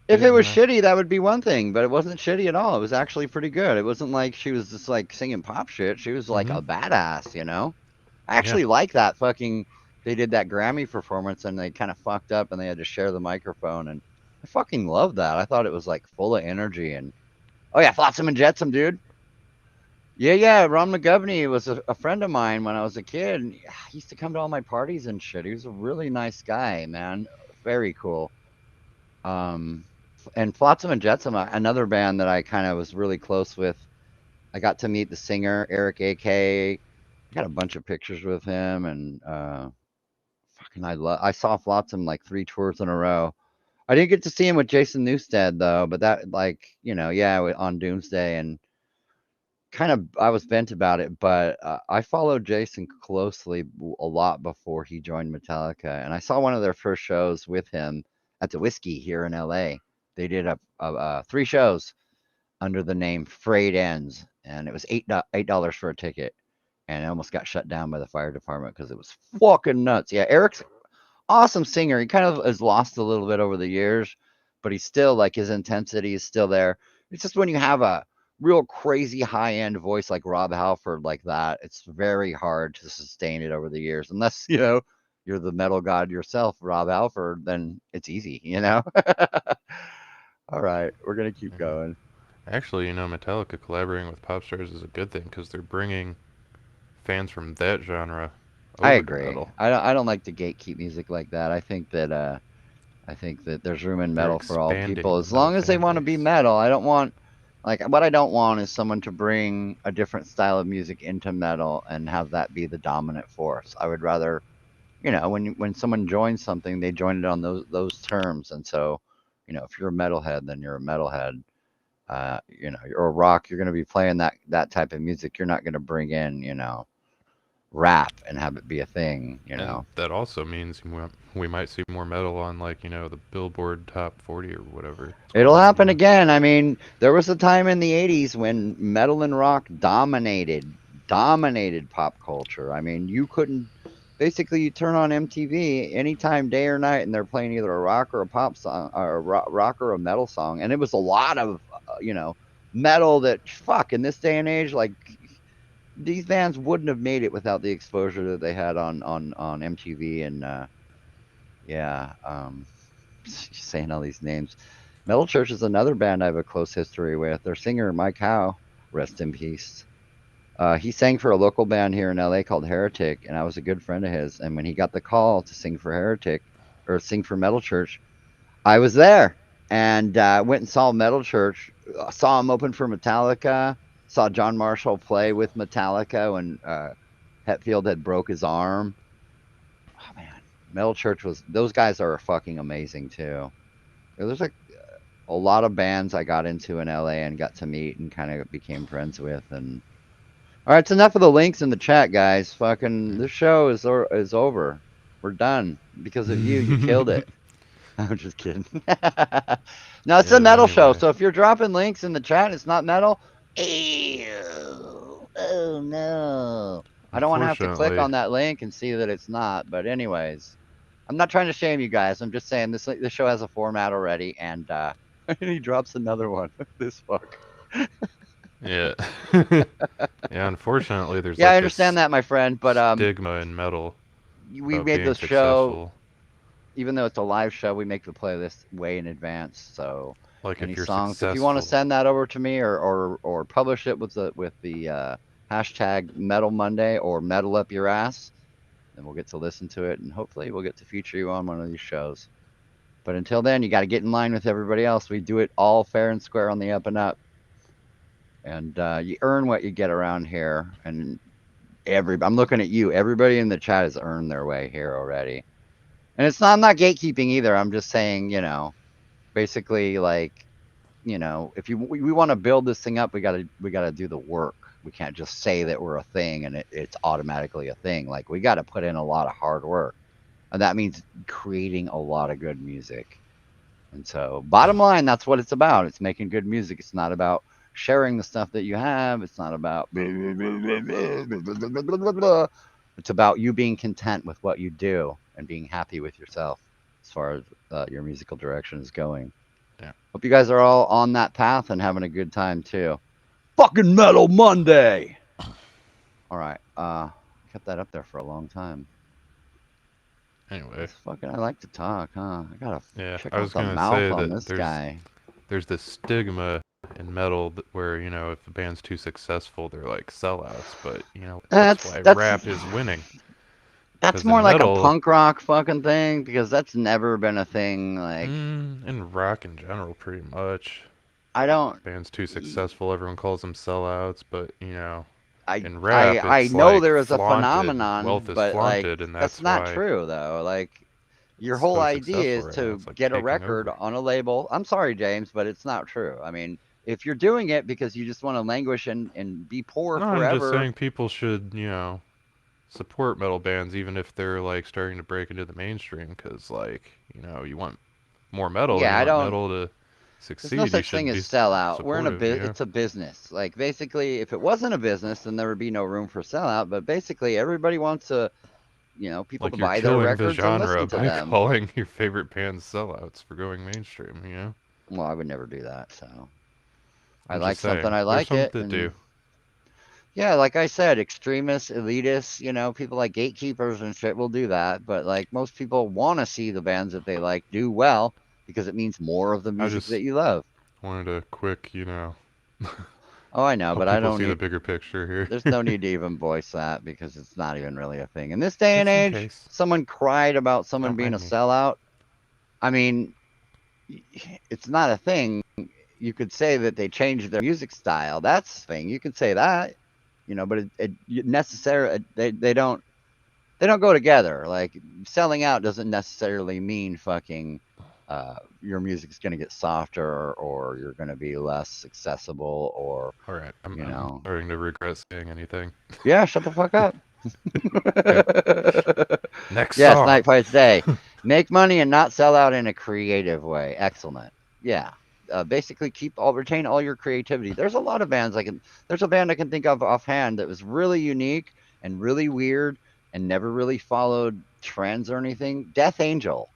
Speaker 1: if it
Speaker 2: big
Speaker 1: was
Speaker 2: now.
Speaker 1: shitty, that would be one thing, but it wasn't shitty at all. It was actually pretty good. It wasn't like she was just like singing pop shit. She was like
Speaker 2: Mhm.
Speaker 1: a badass. I
Speaker 2: Yeah.
Speaker 1: actually like that fucking. They did that Grammy performance and they kind of fucked up and they had to share the microphone and I fucking love that. I thought it was like full of energy and oh yeah, Flotsam and Jetsam, dude. Yeah, yeah. Ron McGovney was a friend of mine when I was a kid. And he used to come to all my parties and shit. He was a really nice guy, man. Very cool. Um, and Flotsam and Jetsam, another band that I kind of was really close with. I got to meet the singer Eric AK. I got a bunch of pictures with him, and fucking I saw Flotsam like 3 tours in a row. I didn't get to see him with Jason Newsted though, but that like yeah, on Doomsday and kind of I was bent about it, but I followed Jason closely a lot before he joined Metallica, and I saw one of their first shows with him at the Whiskey here in LA. They did 3 shows under the name Frayed Ends, and it was $8 for a ticket, and it almost got shut down by the fire department because it was fucking nuts. Yeah, Eric's awesome singer. He kind of has lost a little bit over the years, but he's still like his intensity is still there. It's just when you have a real crazy high end voice like Rob Halford like that, it's very hard to sustain it over the years. Unless, you're the metal god yourself, Rob Halford, then it's easy. All right, we're gonna keep
Speaker 2: Yeah.
Speaker 1: going.
Speaker 2: Actually, Metallica collaborating with pop stars is a good thing because they're bringing fans from that genre
Speaker 1: I
Speaker 2: over to
Speaker 1: agree.
Speaker 2: metal.
Speaker 1: I don't like to gatekeep music like that. I think that there's room in
Speaker 2: They're
Speaker 1: metal for all
Speaker 2: expanding
Speaker 1: people
Speaker 2: the
Speaker 1: as
Speaker 2: metal
Speaker 1: long as they
Speaker 2: fan
Speaker 1: want to be
Speaker 2: base.
Speaker 1: metal. I don't want like what I don't want is someone to bring a different style of music into metal and have that be the dominant force. I would rather when someone joins something, they join it on those terms. And so, if you're a metalhead, then you're a metalhead. You're a rock, you're going to be playing that type of music. You're not going to bring in, rap and have it be a thing.
Speaker 2: And that also means we might see more metal on like the Billboard Top 40 or whatever it's
Speaker 1: It'll
Speaker 2: called.
Speaker 1: happen again. I mean, there was a time in the 80s when metal and rock dominated pop culture. I mean, you couldn't basically you turn on MTV anytime day or night and they're playing either a rock or a pop song or a rock or a metal song, and it was a lot of metal that fuck in this day and age, like these bands wouldn't have made it without the exposure that they had on MTV. And yeah, saying all these names. Metal Church is another band I have a close history with. Their singer, Mike Howe, rest in peace. He sang for a local band here in LA called Heretic, and I was a good friend of his. And when he got the call to sing for Heretic or sing for Metal Church, I was there and went and saw Metal Church. Saw him open for Metallica. Saw John Marshall play with Metallica when Hetfield had broke his arm. Oh man, Metal Church was. Those guys are fucking amazing too. There's a lot of bands I got into in LA and got to meet and kind of became friends with. And all right, it's enough of the links in the chat, guys. Fucking this show is over. We're done because of you. You killed it. I'm just kidding. No, it's a
Speaker 2: Yeah,
Speaker 1: metal show.
Speaker 2: anyway.
Speaker 1: So if you're dropping links in the chat, it's not metal. Ew. Oh no. I don't want to have to click
Speaker 2: Unfortunately,
Speaker 1: on that link and see that it's not. But anyways, I'm not trying to shame you guys. I'm just saying this show has a format already, and and he drops another one. This fuck.
Speaker 2: yeah. Yeah, unfortunately, there's
Speaker 1: Yeah, I
Speaker 2: like
Speaker 1: understand
Speaker 2: this
Speaker 1: that, my friend. But
Speaker 2: stigma in metal
Speaker 1: we
Speaker 2: about
Speaker 1: made
Speaker 2: being
Speaker 1: the show,
Speaker 2: successful.
Speaker 1: even though it's a live show, we make the playlist way in advance. So
Speaker 2: Like
Speaker 1: any
Speaker 2: if you're
Speaker 1: songs, if you want to
Speaker 2: successful,
Speaker 1: send that over to me or publish it with the hashtag Metal Monday or Metal Up Your Ass, then we'll get to listen to it and hopefully we'll get to feature you on one of these shows. But until then, you got to get in line with everybody else. We do it all fair and square on the up and up, and you earn what you get around here. And I'm looking at you. Everybody in the chat has earned their way here already. And I'm not gatekeeping either. I'm just saying, basically like, if we want to build this thing up, we gotta do the work. We can't just say that we're a thing and it's automatically a thing. Like we got to put in a lot of hard work, and that means creating a lot of good music. And so, bottom line, that's what it's about. It's making good music. It's not about sharing the stuff that you have. It's not about. It's about you being content with what you do and being happy with yourself as far as your musical direction is going.
Speaker 2: yeah.
Speaker 1: Hope you guys are all on that path and having a good time too. Fucking Metal Monday. All right. Kept that up there for a long time.
Speaker 2: Anyway,
Speaker 1: I like to talk, huh? I gotta
Speaker 2: yeah,
Speaker 1: check
Speaker 2: I
Speaker 1: out
Speaker 2: was
Speaker 1: the
Speaker 2: gonna
Speaker 1: mouth
Speaker 2: say
Speaker 1: on
Speaker 2: that
Speaker 1: this guy.
Speaker 2: there's this stigma in metal where if the band's too successful, they're like sellouts. But that's
Speaker 1: That's
Speaker 2: why
Speaker 1: that's
Speaker 2: rap is winning.
Speaker 1: that's
Speaker 2: Because in
Speaker 1: more like a
Speaker 2: metal,
Speaker 1: punk rock fucking thing because that's never been a thing. Like
Speaker 2: in rock in general, pretty much,
Speaker 1: I don't.
Speaker 2: band's too successful, everyone calls them sellouts. But
Speaker 1: I
Speaker 2: in
Speaker 1: I
Speaker 2: rap,
Speaker 1: I
Speaker 2: it's
Speaker 1: know
Speaker 2: like
Speaker 1: there is a
Speaker 2: flaunted.
Speaker 1: phenomenon,
Speaker 2: Wealth is
Speaker 1: but like
Speaker 2: flaunted, and
Speaker 1: that's
Speaker 2: that's
Speaker 1: not
Speaker 2: why
Speaker 1: true though. Like your
Speaker 2: it's
Speaker 1: whole
Speaker 2: so
Speaker 1: idea
Speaker 2: successful
Speaker 1: is
Speaker 2: right now.
Speaker 1: to
Speaker 2: It's like
Speaker 1: get a
Speaker 2: taking
Speaker 1: record
Speaker 2: over.
Speaker 1: on a label. I'm sorry, James, but it's not true. I mean, if you're doing it because you just want to languish and be poor
Speaker 2: No, I'm just
Speaker 1: forever,
Speaker 2: saying people should, support metal bands even if they're like starting to break into the mainstream because like you want more metal and
Speaker 1: yeah,
Speaker 2: you
Speaker 1: I
Speaker 2: want
Speaker 1: don't.
Speaker 2: metal to
Speaker 1: There's no
Speaker 2: succeed, you
Speaker 1: such thing
Speaker 2: should
Speaker 1: as
Speaker 2: be
Speaker 1: sellout. We're in a
Speaker 2: supportive.
Speaker 1: it's a business. Like basically, if it wasn't a business, then there would be no room for sellout. But basically, everybody wants people to
Speaker 2: Like you're
Speaker 1: buy their
Speaker 2: killing the
Speaker 1: records and
Speaker 2: genre
Speaker 1: listen to
Speaker 2: by
Speaker 1: them.
Speaker 2: calling your favorite bands sellouts for going mainstream.
Speaker 1: Well, I would never do that. So I
Speaker 2: I'm
Speaker 1: like
Speaker 2: just
Speaker 1: something,
Speaker 2: saying
Speaker 1: I
Speaker 2: there's
Speaker 1: like
Speaker 2: something
Speaker 1: it,
Speaker 2: to do.
Speaker 1: and yeah, like I said, extremists, elitists, people like gatekeepers and shit will do that. But like most people want to see the bands that they like do well because it means more of the
Speaker 2: I
Speaker 1: music
Speaker 2: just
Speaker 1: that you love.
Speaker 2: wanted a quick
Speaker 1: Oh, I know,
Speaker 2: help
Speaker 1: but I
Speaker 2: people
Speaker 1: don't
Speaker 2: see the
Speaker 1: need.
Speaker 2: bigger picture
Speaker 1: There's
Speaker 2: here.
Speaker 1: no need to even voice that because it's not even really a thing. In this day and
Speaker 2: Just in
Speaker 1: age,
Speaker 2: case,
Speaker 1: someone cried about someone
Speaker 2: don't
Speaker 1: being a
Speaker 2: mind me.
Speaker 1: sellout. I mean, it's not a thing. You could say that they changed their music style. That's the thing. You could say that, but it necessarily they they don't go together. Like selling out doesn't necessarily mean fucking your music's gonna get softer or you're gonna be less accessible or
Speaker 2: All right,
Speaker 1: you
Speaker 2: I'm
Speaker 1: know.
Speaker 2: starting to regret saying anything.
Speaker 1: Yeah, shut the fuck up.
Speaker 2: Okay, next
Speaker 1: Yes,
Speaker 2: song.
Speaker 1: Night Fights Day. Make money and not sell out in a creative way. Excellent. Yeah. Basically, retain all your creativity. There's a lot of bands I can. There's a band I can think of offhand that was really unique and really weird and never really followed trends or anything. Death Angel,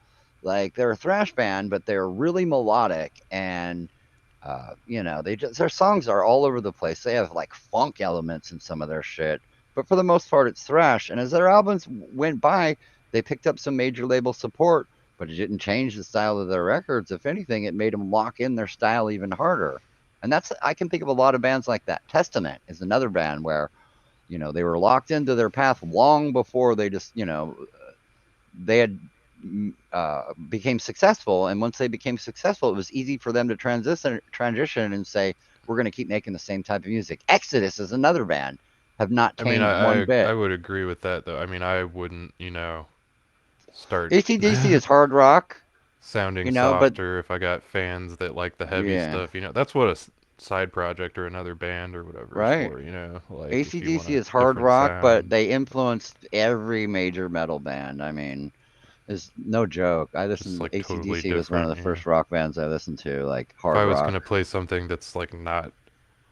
Speaker 1: like they're a thrash band, but they're really melodic and they just their songs are all over the place. They have like funk elements in some of their shit, but for the most part, it's thrash. And as their albums went by, they picked up some major label support, but it didn't change the style of their records. If anything, it made them lock in their style even harder. And I can think of a lot of bands like that. Testament is another band where, they were locked into their path long before they just, they had became successful. And once they became successful, it was easy for them to transition and say, we're going to keep making the same type of music. Exodus is another band, have not
Speaker 2: I mean,
Speaker 1: changed one
Speaker 2: I
Speaker 1: bit.
Speaker 2: would agree with that though. I mean, I wouldn't, start
Speaker 1: AC/DC is hard rock,
Speaker 2: sounding
Speaker 1: but
Speaker 2: softer if I got fans that like the heavy
Speaker 1: yeah,
Speaker 2: stuff. That's what a side project or another band or whatever is
Speaker 1: right.
Speaker 2: for. Like if you want
Speaker 1: AC/DC
Speaker 2: a
Speaker 1: is hard
Speaker 2: different
Speaker 1: rock, but
Speaker 2: sound,
Speaker 1: they influenced every major metal band. I mean, it's no joke.
Speaker 2: just like totally
Speaker 1: AC/DC was one of
Speaker 2: different.
Speaker 1: the first rock bands I listened to, like
Speaker 2: If
Speaker 1: hard
Speaker 2: I was
Speaker 1: rock.
Speaker 2: gonna play something that's like not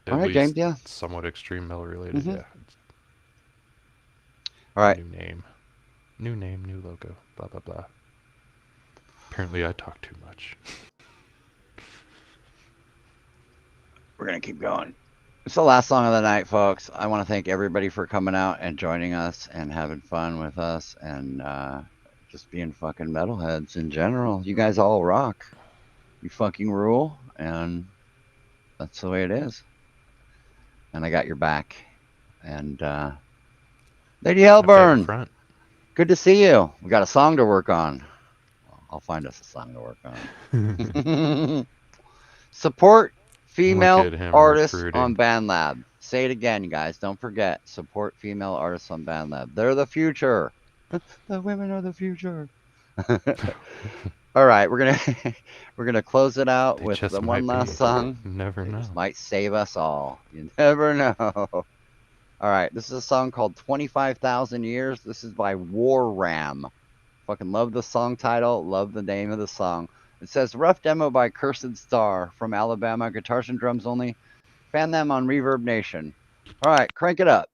Speaker 1: All
Speaker 2: at
Speaker 1: right, James.
Speaker 2: least
Speaker 1: Yeah.
Speaker 2: somewhat extreme metal related,
Speaker 1: Mm-hmm.
Speaker 2: yeah.
Speaker 1: All right.
Speaker 2: New name, new logo, blah blah blah. Apparently, I talk too much.
Speaker 1: We're gonna keep going. It's the last song of the night, folks. I want to thank everybody for coming out and joining us and having fun with us and just being fucking metalheads in general. You guys all rock. You fucking rule, and that's the way it is. And I got your back. And Lady
Speaker 2: I've got your
Speaker 1: Hellburn,
Speaker 2: front.
Speaker 1: good to see you. We got a song to work on. I'll find us a song to work on. Support
Speaker 2: Look
Speaker 1: female
Speaker 2: at him
Speaker 1: artists on
Speaker 2: recruiting.
Speaker 1: BandLab. Say it again, guys. Don't forget. Support female artists on BandLab. They're the future. The women are the future. All right, we're gonna close it out
Speaker 2: They
Speaker 1: with
Speaker 2: just
Speaker 1: the one
Speaker 2: might be.
Speaker 1: last song.
Speaker 2: You never
Speaker 1: They
Speaker 2: know.
Speaker 1: just might save us all. You never know. All right, this is a song called 25,000 Years. This is by War Ram. Fucking love the song title. Love the name of the song. It says rough demo by Cursed Star from Alabama. Guitars and drums only. Fan them on Reverb Nation. All right, crank it up.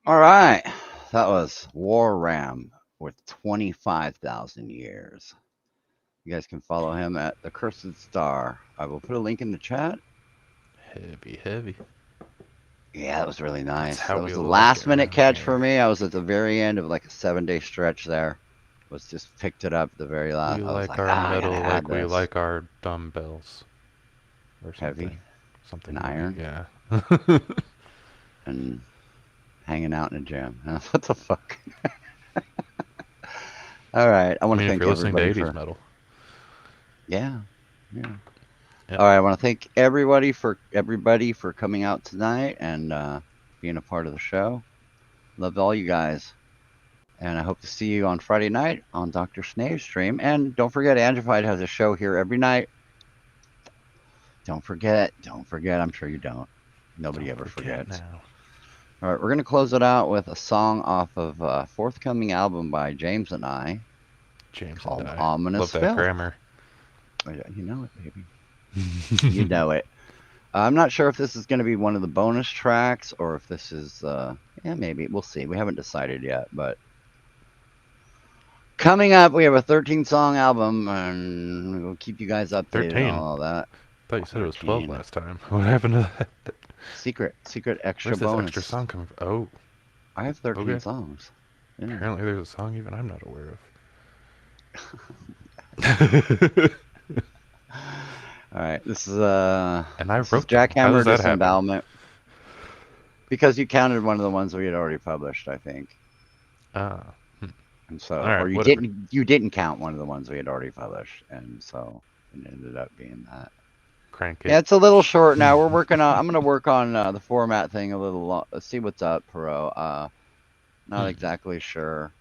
Speaker 1: All right. That was War Ram with 25,000 years. You guys can follow him at the Cursed Star. I will put a link in the chat.
Speaker 2: Heavy, heavy.
Speaker 1: Yeah, that was really
Speaker 2: That's
Speaker 1: nice.
Speaker 2: how
Speaker 1: That
Speaker 2: we
Speaker 1: was the
Speaker 2: like
Speaker 1: last
Speaker 2: it
Speaker 1: minute
Speaker 2: around
Speaker 1: catch
Speaker 2: here.
Speaker 1: for me. I was at the very end of like a 7-day stretch there. Was just picked it up at the very last.
Speaker 2: We
Speaker 1: I was
Speaker 2: like
Speaker 1: like,
Speaker 2: our
Speaker 1: I
Speaker 2: metal
Speaker 1: gotta add
Speaker 2: like we
Speaker 1: this.
Speaker 2: like our dumbbells. Or something.
Speaker 1: Heavy
Speaker 2: Something
Speaker 1: and
Speaker 2: heavy,
Speaker 1: iron
Speaker 2: yeah.
Speaker 1: and hanging out in a gym. What the fuck? All right. I
Speaker 2: I
Speaker 1: want to
Speaker 2: mean, if
Speaker 1: thank
Speaker 2: you're listening to
Speaker 1: everybody
Speaker 2: 80s
Speaker 1: for.
Speaker 2: metal.
Speaker 1: Yeah. Yeah.
Speaker 2: Yep.
Speaker 1: All right. I want to thank everybody for coming out tonight and being a part of the show. Love all you guys. And I hope to see you on Friday night on Dr. Snave's stream. And don't forget, Angified has a show here every night. Don't forget. Don't forget. I'm sure you don't. Nobody
Speaker 2: Don't
Speaker 1: ever
Speaker 2: forget
Speaker 1: forgets.
Speaker 2: now.
Speaker 1: All right. We're going to close it out with a song off of a forthcoming album by James and I
Speaker 2: James
Speaker 1: called
Speaker 2: and I.
Speaker 1: Ominous
Speaker 2: Love that
Speaker 1: Filth.
Speaker 2: grammar.
Speaker 1: You know it, baby. You know it. I'm not sure if this is going to be one of the bonus tracks or if this is, yeah, maybe. We'll see. We haven't decided yet, but coming up, we have a 13-song album, and we'll keep you guys updated
Speaker 2: 13.
Speaker 1: on all that.
Speaker 2: I thought you said it was 12
Speaker 1: 13.
Speaker 2: last time. What happened to that?
Speaker 1: Secret extra
Speaker 2: Where's this
Speaker 1: bonus.
Speaker 2: extra song coming from? Oh,
Speaker 1: I have 13
Speaker 2: okay.
Speaker 1: songs. Yeah.
Speaker 2: Apparently there's a song even I'm not aware of.
Speaker 1: All right, this is
Speaker 2: And I
Speaker 1: this is
Speaker 2: wrote them. How
Speaker 1: Jackhammer
Speaker 2: does that happen?
Speaker 1: Disembowelment. Because you counted one of the ones we had already published, I think.
Speaker 2: Ah.
Speaker 1: And so,
Speaker 2: All right,
Speaker 1: or you
Speaker 2: whatever.
Speaker 1: didn't count one of the ones we had already published, and so it ended up being that.
Speaker 2: Crank it.
Speaker 1: Yeah, it's a little short now. We're working on. I'm gonna work on the format thing a little. See what's up, Perot. Not exactly sure.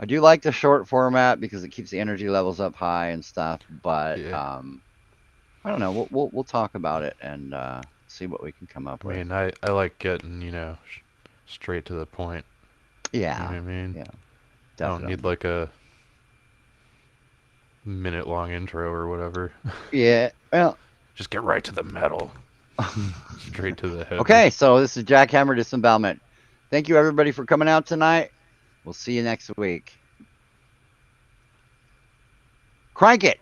Speaker 1: I do like the short format because it keeps the energy levels up high and stuff. But
Speaker 2: Yeah.
Speaker 1: I don't know. We'll talk about it and see what we can come up
Speaker 2: I
Speaker 1: with.
Speaker 2: mean, I like getting, straight to the point.
Speaker 1: Yeah.
Speaker 2: You know what I mean?
Speaker 1: Yeah.
Speaker 2: I
Speaker 1: Definitely.
Speaker 2: don't need like a minute-long intro or whatever.
Speaker 1: Yeah. Well.
Speaker 2: Just get right to the metal. Straight to the head.
Speaker 1: Okay, so this is Jackhammer Disembowelment. Thank you, everybody, for coming out tonight. We'll see you next week. Crank it!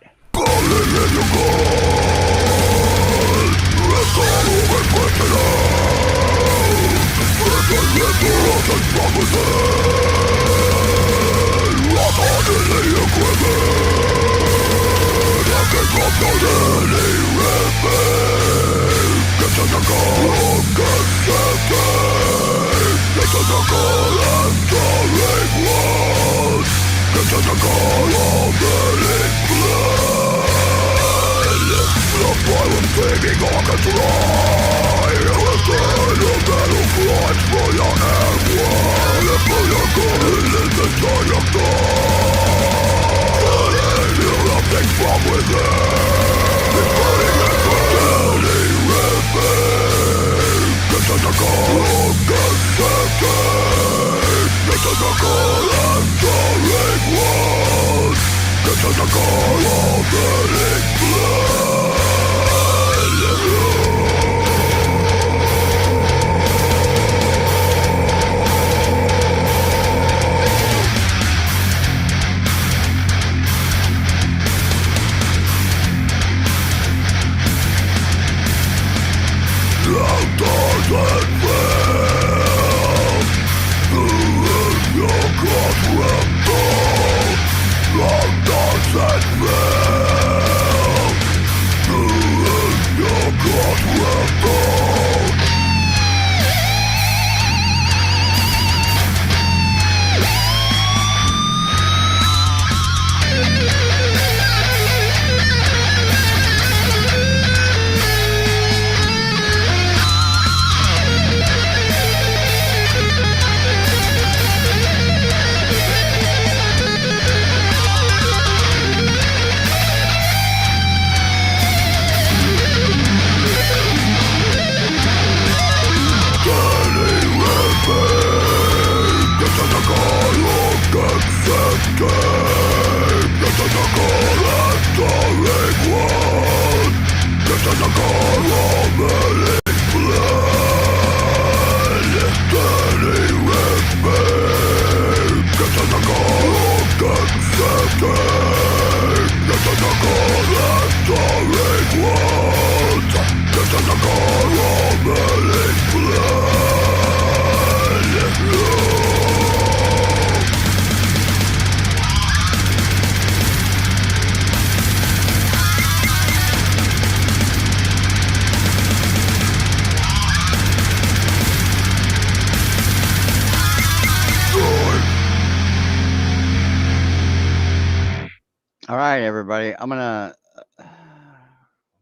Speaker 1: right, everybody.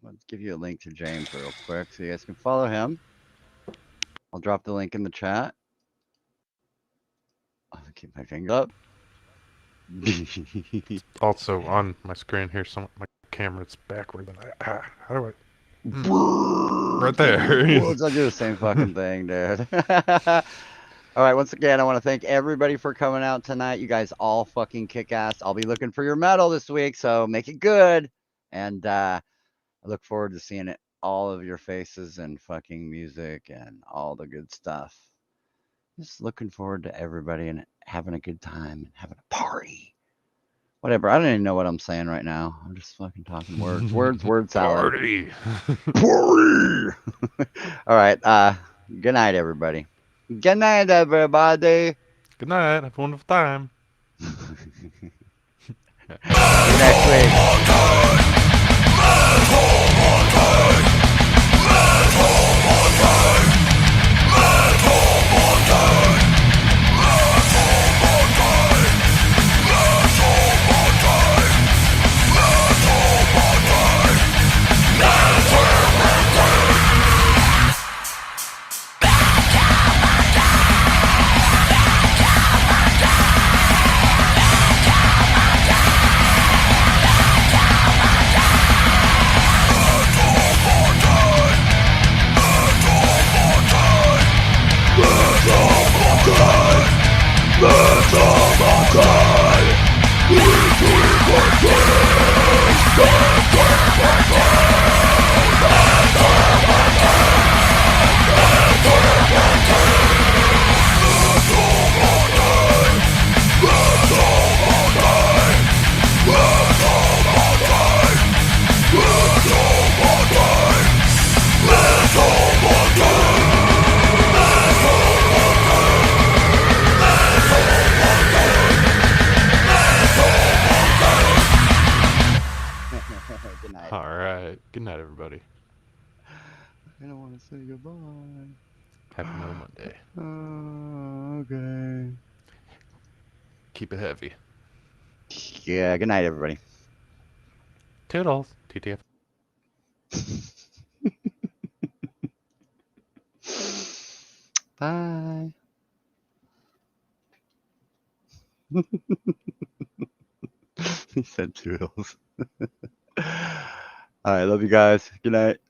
Speaker 1: Let's give you a link to James real quick so you guys can follow him. I'll drop the link in the chat. I'll keep my finger up.
Speaker 2: Also on my screen here, my camera's backward. How do I? Right there.
Speaker 1: Whoops, I do the same fucking thing, dude. All right, once again, I want to thank everybody for coming out tonight. You guys all fucking kick ass. I'll be looking for your medal this week, so make it good. And I look forward to seeing all of your faces and fucking music and all the good stuff. Just looking forward to everybody and having a good time and having a party. Whatever. I don't even know what I'm saying right now. I'm just fucking talking words. Word salad.
Speaker 2: Party.
Speaker 1: Party. All right. Good night, everybody. Good night, everybody.
Speaker 2: Good night. Have a wonderful time.
Speaker 1: See you next week. Good night.
Speaker 2: All right. Good night, everybody.
Speaker 1: I don't want to say goodbye.
Speaker 2: Happy Metal Monday.
Speaker 1: Okay.
Speaker 2: Keep it heavy.
Speaker 1: Yeah, good night, everybody.
Speaker 2: Toodles. TTF.
Speaker 1: Bye. He said toodles. All right, love you guys. Good night.